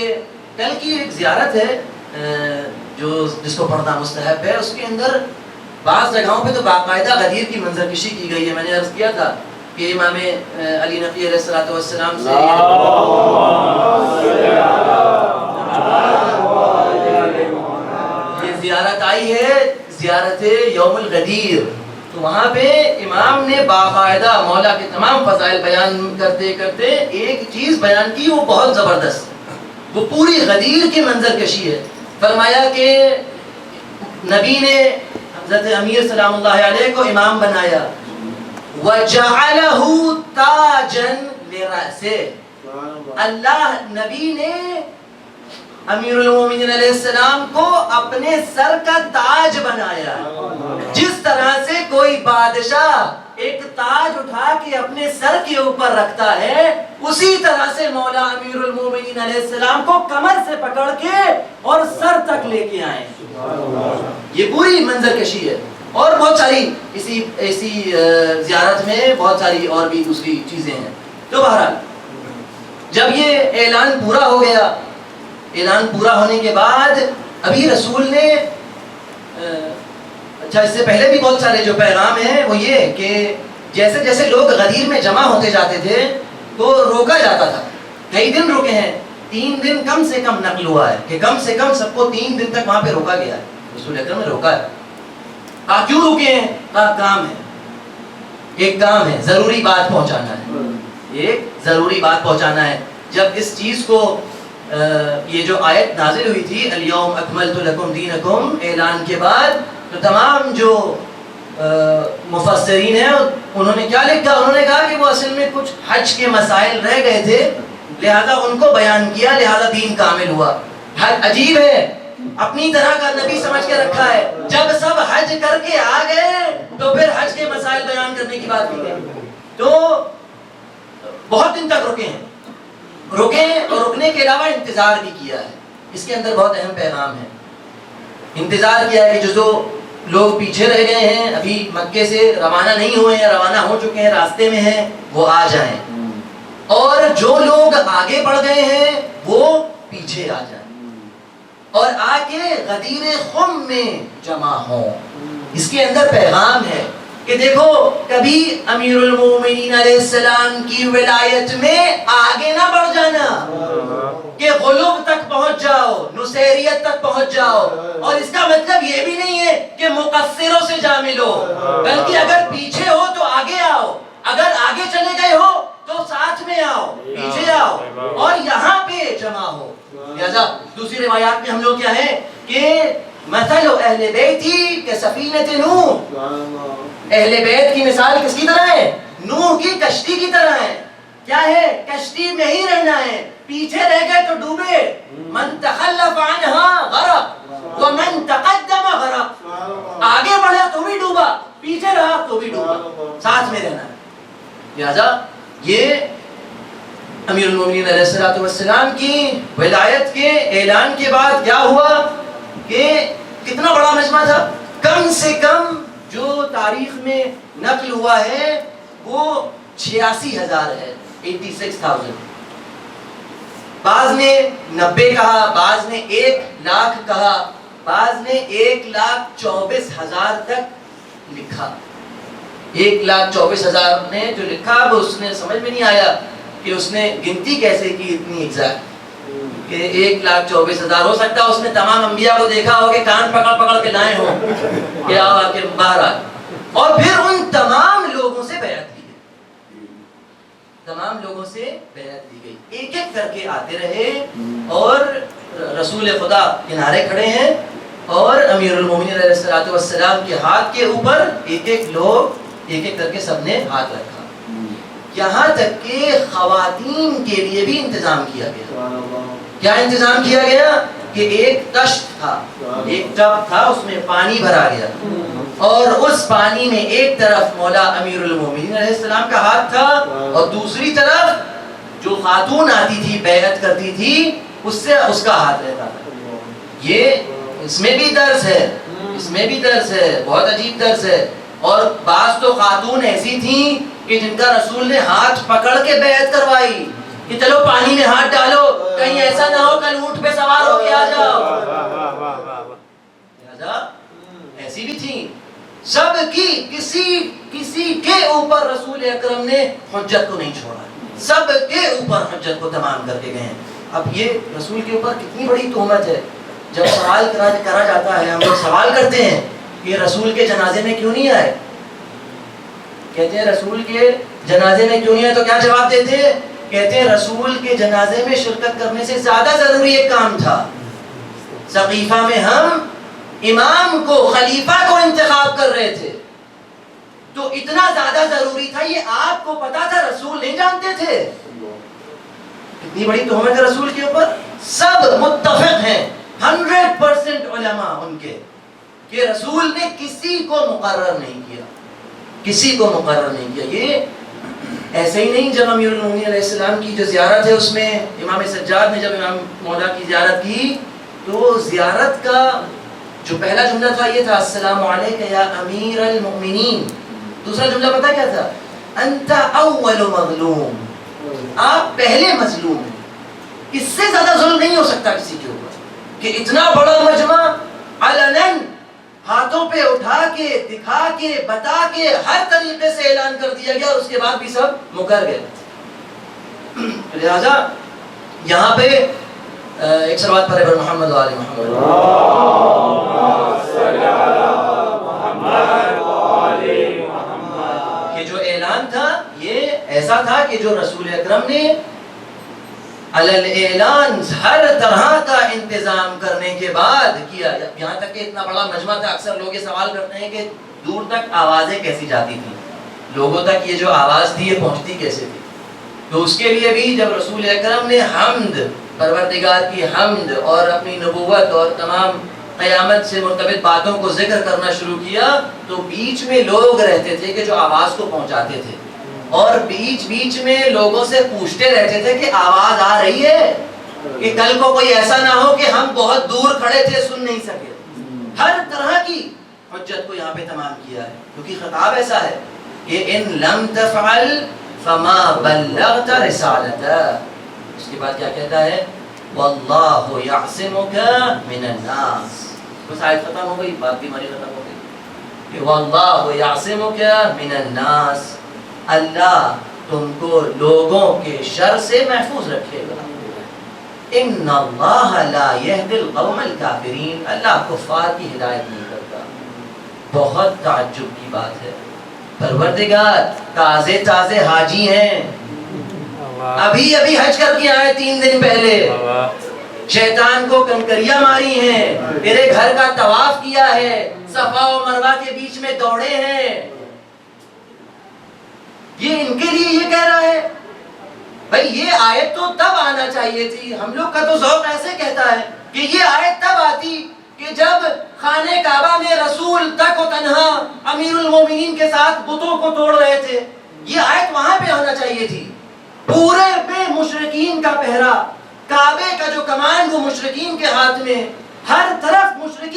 کل کی ایک زیارت ہے جو جس کو پڑھنا مستحب ہے. اس کے اندر بعض جگہوں پہ تو باقاعدہ غدیر کی منظر کشی کی گئی ہے. میں نے عرض کیا تھا کہ امام علی نقی علیہ السلام سے یہ زیارت آئی ہے، زیارت یوم الغدیر. تو وہاں پہ امام نے باقاعدہ مولا کے تمام فضائل بیان کرتے کرتے ایک چیز بیان کی وہ بہت زبردست، وہ پوری غدیر کی منظر کشی ہے. فرمایا کہ نبی نے حضرت امیر سلام اللہ علیہ کو امام بنایا وَجَعَلَهُ تَاجًا لِرَأْسِهِ. اللہ نبی نے امیر المومنین علیہ السلام کو اپنے سر کا تاج بنایا. جس طرح سے کوئی بادشاہ ایک تاج اٹھا کے اپنے سر کے اوپر رکھتا ہے اسی طرح سے مولا امیر المومنین علیہ السلام کو کمر سے پکڑ کے اور سر تک لے کے آئے. یہ پوری منظر کشی ہے. اور بہت ساری اسی زیارت میں بہت ساری اور بھی دوسری چیزیں ہیں. تو بہرحال جب یہ اعلان پورا ہو گیا، اعلان پورا ہونے کے بعد ابھی رسول نے اچھا اس سے پہلے بھی بہت سارے جو پیغام ہیں وہ یہ کہ جیسے جیسے لوگ غدیر میں جمع ہوتے جاتے تھے تو روکا جاتا تھا. کئی دن رکے ہیں، 3 دن کم سے کم نقل ہوا ہے کہ کم سے کم سب کو 3 دن تک وہاں پہ روکا گیا ہے. رسول اکرم نے روکا ہے. کیوں رکے ہیں؟ کام ہے، ایک کام ہے، ضروری بات پہنچانا ہے، ایک ضروری بات پہنچانا ہے. جب اس چیز کو یہ جو آیت نازل ہوئی تھی الیوم اکملت لکم دینکم اعلان کے بعد، تو تمام جو مفسرین ہیں انہوں نے کیا لکھا؟ انہوں نے کہا کہ وہ اصل میں کچھ حج کے مسائل رہ گئے تھے لہذا ان کو بیان کیا، لہذا دین کامل ہوا. حج عجیب ہے، اپنی طرح کا نبی سمجھ کے رکھا ہے. جب سب حج کر کے آ گئے تو پھر حج کے مسائل بیان کرنے کی بات کی گئی. تو بہت دن تک رکے ہیں، رکے اور رکنے کے علاوہ انتظار بھی کیا ہے. اس کے اندر بہت اہم پیغام ہے. انتظار کیا ہے کہ جو لوگ پیچھے رہ گئے ہیں، ابھی مکے سے روانہ نہیں ہوئے ہیں، روانہ ہو چکے ہیں، راستے میں ہیں، وہ آ جائیں. اور جو لوگ آگے بڑھ گئے ہیں وہ پیچھے آ جائیں اور آ کے غدیر خم میں جمع ہوں. اس کے اندر پیغام ہے کہ دیکھو کبھی امیر المومنین علیہ السلام کی ولایت میں آگے نہ بڑھ جانا کہ غلوب تک پہنچ جاؤ، نصیریت تک پہنچ جاؤ. اور اس کا مطلب یہ بھی نہیں ہے کہ مقصروں سے جا ملو، بلکہ اگر پیچھے ہو تو آگے آؤ، اگر آگے چلے گئے ہو تو ساتھ میں آؤ، پیچھے آؤ اور یہاں پہ جمع ہو. لہذا دوسری روایات میں ہم لوگ کیا ہے کہ مثل اہل بیتی کہ سفینۃ نوح، اہل بیت کی مثال کس کی طرح ہے؟ نوح کی کشتی کی طرح ہے. کیا ہے؟ کشتی میں ہی رہنا ہے، پیچھے رہ گئے تو ڈوبے. من تخلف عنها غرق ومن تقدم غرق. آگے بڑھا تو بھی ڈوبا، پیچھے رہا تو بھی ڈوبا، ساتھ میں رہنا ہے۔ لہذا یہ امیر المومنین علیہ الصلوۃ والسلام کی ولایت کے اعلان کے بعد کیا ہوا کہ کتنا بڑا مجمع تھا، کم سے کم جو تاریخ میں نقل ہوا ہے وہ 86,000 ہے، 86,000۔ بعض نے 90 کہا، بعض نے 1,00,000 کہا، بعض نے 1,24,000 تک لکھا۔ 1,24,000 نے جو لکھا وہ اس نے سمجھ میں نہیں آیا کہ اس نے گنتی کیسے کی اتنی ایگزیکٹ کہ 1,24,000 ہو سکتا ہے اس نے تمام انبیاء کو دیکھا ہو کہ کان پکڑ پکڑ کے لائے ہوں کہ آؤ آ کے باہر آئے، اور پھر ان تمام لوگوں سے بیعت کی گئی، تمام لوگوں سے بیعت دی گئی، ایک ایک کر کے آتے رہے اور رسول خدا کنارے کھڑے ہیں اور امیر المومنین علیہ الصلوۃ والسلام کے ہاتھ کے اوپر ایک ایک لوگ ایک ایک کر کے سب نے ہاتھ رکھا، یہاں تک کہ خواتین کے لیے بھی انتظام کیا گیا۔ کیا انتظام کیا گیا کہ ایک تشت تھا، ایک ٹب تھا، اس میں پانی بھرا گیا اور اس پانی میں ایک طرف مولا امیر المومنین علیہ السلام کا ہاتھ تھا اور دوسری طرف جو خاتون آتی تھی بیعت کرتی تھی اس سے اس کا ہاتھ رہتا تھا۔ یہ اس میں بھی درس ہے، اس میں بھی درس ہے، بہت عجیب درس ہے۔ اور بعض تو خاتون ایسی تھیں کہ جن کا رسول نے ہاتھ پکڑ کے بیعت کروائی کہ چلو پانی میں ہاتھ ڈالو، کہیں ایسا نہ ہو کل اونٹ پہ سوار ہو کے آ جاؤ۔ لہذا ایسی بھی تھیں، سب کی کسی کے اوپر رسول اکرم نے حجت کو نہیں چھوڑا، سب کے اوپر حجت کو تمام کر کے گئے۔ اب یہ رسول کے اوپر کتنی بڑی تہمت ہے، جب سوال کرا جاتا ہے، ہم لوگ سوال کرتے ہیں کہ رسول کے جنازے میں کیوں نہیں آئے، کہتے ہیں رسول کے جنازے میں کیوں نہیں آئے، تو کیا جواب دیتے ہیں؟ کہتے ہیں رسول کے جنازے میں شرکت کرنے سے زیادہ ضروری ایک کام تھا، سقیفہ میں ہم امام کو خلیفہ کو انتخاب کر رہے تھے، تو اتنا زیادہ ضروری تھا، یہ آپ کو پتا تھا، رسول نہیں جانتے تھے۔ اتنی بڑی تہمت ہے رسول کے اوپر، سب متفق ہیں 100% علماء ان کے کہ رسول نے کسی کو مقرر نہیں کیا، کسی کو مقرر نہیں کیا۔ یہ ایسے ہی نہیں، جب امیر المومنین علیہ السلام کی جو زیارت ہے اس میں امام سجاد نے جب امام مولا کی زیارت کی تو زیارت کا جو پہلا جملہ تھا یہ تھا السلام علیک یا امیر المؤمنین، دوسرا جملہ پتہ کیا تھا؟ انت اول مظلوم، آپ پہلے مظلوم ہیں۔ اس سے زیادہ ظلم نہیں ہو سکتا کسی کے اوپر کہ اتنا بڑا مجمع علناً ہاتھوں پہ اٹھا کے دکھا کے بتا کے ہر طریقے سے اعلان کر دیا گیا اور اس کے بعد بھی سب مکر گئے۔ لہذا یہاں پہ ایک صلوات پڑھے بر محمد و آل محمد، یہ جو اعلان تھا یہ ایسا تھا کہ جو رسول اکرم نے علل اعلان ہر طرح کا انتظام کرنے کے بعد کیا، یہاں تک کہ اتنا بڑا مجمع تھا، اکثر لوگ یہ سوال کرتے ہیں کہ دور تک آوازیں کیسی جاتی تھی، لوگوں تک یہ جو آواز تھی یہ پہنچتی کیسے تھی؟ تو اس کے لیے بھی جب رسول اکرم نے حمد، پروردگار کی حمد اور اپنی نبوت اور تمام قیامت سے مرتبط باتوں کو ذکر کرنا شروع کیا تو بیچ میں لوگ رہتے تھے کہ جو آواز کو پہنچاتے تھے اور بیچ میں لوگوں سے پوچھتے رہتے تھے کہ آواز آ رہی ہے، کہ کل کو کوئی ایسا نہ ہو کہ ہم بہت دور کھڑے تھے سن نہیں سکے۔ ہر طرح کی حجت کو یہاں پہ تمام کیا ہے، کیونکہ خطاب ایسا ہے کہ ان لم تفعل فما بلغت رسالتہ، اس کے بعد کیا کہتا ہے؟ واللہ یعصمک من الناس، بس آیت ختم ہو گئی، بات بھی ہماری ختم ہو گئی کہ واللہ یعصمک من الناس، اللہ تم کو لوگوں کے شر سے محفوظ رکھے گا۔ ان اللہ لا یہدی القوم الکافرین، اللہ کفار کی ہدایت نہیں کرتا۔ بہت تعجب کی بات ہے، پروردگار تازے تازے حاجی ہیں، ابھی حج کر کے آئے 3 دن پہلے، شیطان کو کنکریاں ماری ہیں، تیرے گھر کا طواف کیا ہے، صفا و مروہ کے بیچ میں دوڑے ہیں، یہ ان کے لیے یہ کہہ رہا ہے؟ بھائی یہ آیت تو تب آنا چاہیے تھی، ہم لوگ کا تو ذوق ایسے کہتا ہے کہ یہ آیت تب آتی کہ کہ جب خانہ کعبہ میں رسول تک و تنہا امیر المومنین کے ساتھ بتوں کو توڑ رہے تھے، یہ آیت وہاں پہ ہونا چاہیے تھی. پورے پہ مشرکین کا پہرا، کعبے کا جو کمان وہ مشرکین کے ہاتھ میں، ہر طرف مشرک،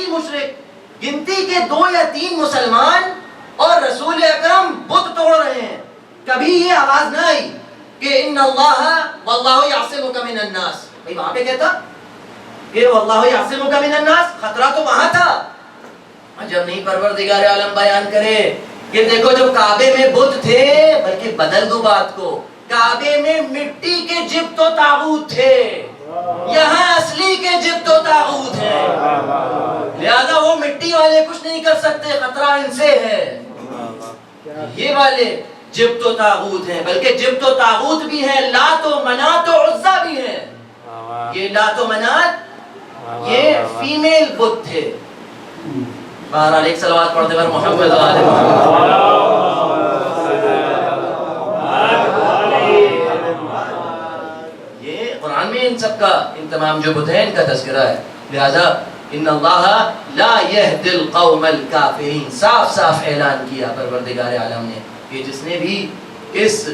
گنتی کے 2 یا 3 مسلمان اور رسول اکرم بت توڑ رہے ہیں. کبھی یہ آواز نہ آئی کہ ان اللہ واللہ یعصمک من الناس. بھئی وہاں پہ کہتا کہ واللہ یعصمک من الناس، خطرہ تو وہاں تھا. جب نہیں پروردگار عالم بیان کرے کہ دیکھو جو کعبے میں بت تھے، بلکہ بدل دو بات کو، کعبے میں مٹی کے جبت و طاغوت تھے، یہاں اصلی کے جبت و طاغوت ہیں، لہذا وہ مٹی والے کچھ نہیں کر سکتے، خطرہ ان سے ہے. یہ والے جبت و طاغوت ہیں، بلکہ جبت و طاغوت بھی ہیں، لات و منات و عزا بھی ہیں. یہ لات و منات یہ فیمیل بت تھے. بہرحال ایک صلوات پڑھتے پر محمد آل محمد. یہ قرآن میں ان سب کا، ان تمام جو بت ہیں ان کا تذکرہ ہے. لہذا ان اللہ لا یہدی القوم الکافرین، صاف صاف اعلان کیا پروردگار عالم نے کہ جس نے بھی اس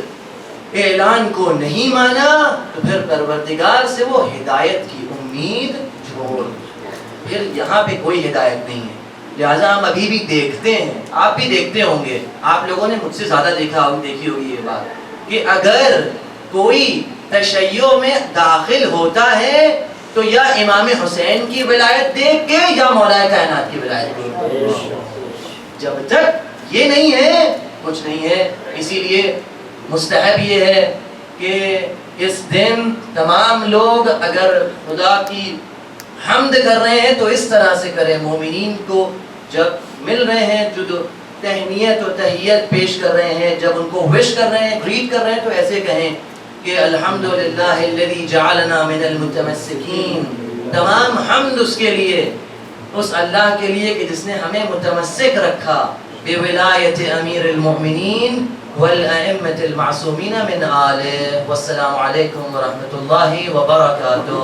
اعلان کو نہیں مانا تو پھر پروردگار سے وہ ہدایت کی امید چھوڑ. پھر یہاں پہ کوئی ہدایت نہیں ہے. لہٰذا ہم ابھی بھی دیکھتے ہیں، آپ بھی دیکھتے ہوں گے، آپ لوگوں نے مجھ سے زیادہ دیکھی ہوگی یہ بات کہ اگر کوئی تشیع میں داخل ہوتا ہے تو یا امام حسین کی ولایت دیکھ کے یا مولا کائنات کی ولایت دیکھ کے. جب تک یہ نہیں ہے کچھ نہیں ہے. اسی لیے مستحب یہ ہے کہ اس دن تمام لوگ اگر خدا کی حمد کر رہے ہیں تو اس طرح سے کریں. مومنین کو جب مل رہے ہیں، جو تہنیت و تحیت پیش کر رہے ہیں، جب ان کو وش کر رہے ہیں، گریٹ کر رہے ہیں، تو ایسے کہیں کہ الحمدللہ الذی جعلنا من المتمسکین. تمام حمد اس کے لیے، اس اللہ کے لیے کہ جس نے ہمیں متمسک رکھا بولایت امیر المؤمنین والائمۃ المعصومین من آلہ. والسلام علیکم ورحمۃ اللہ وبرکاتہ.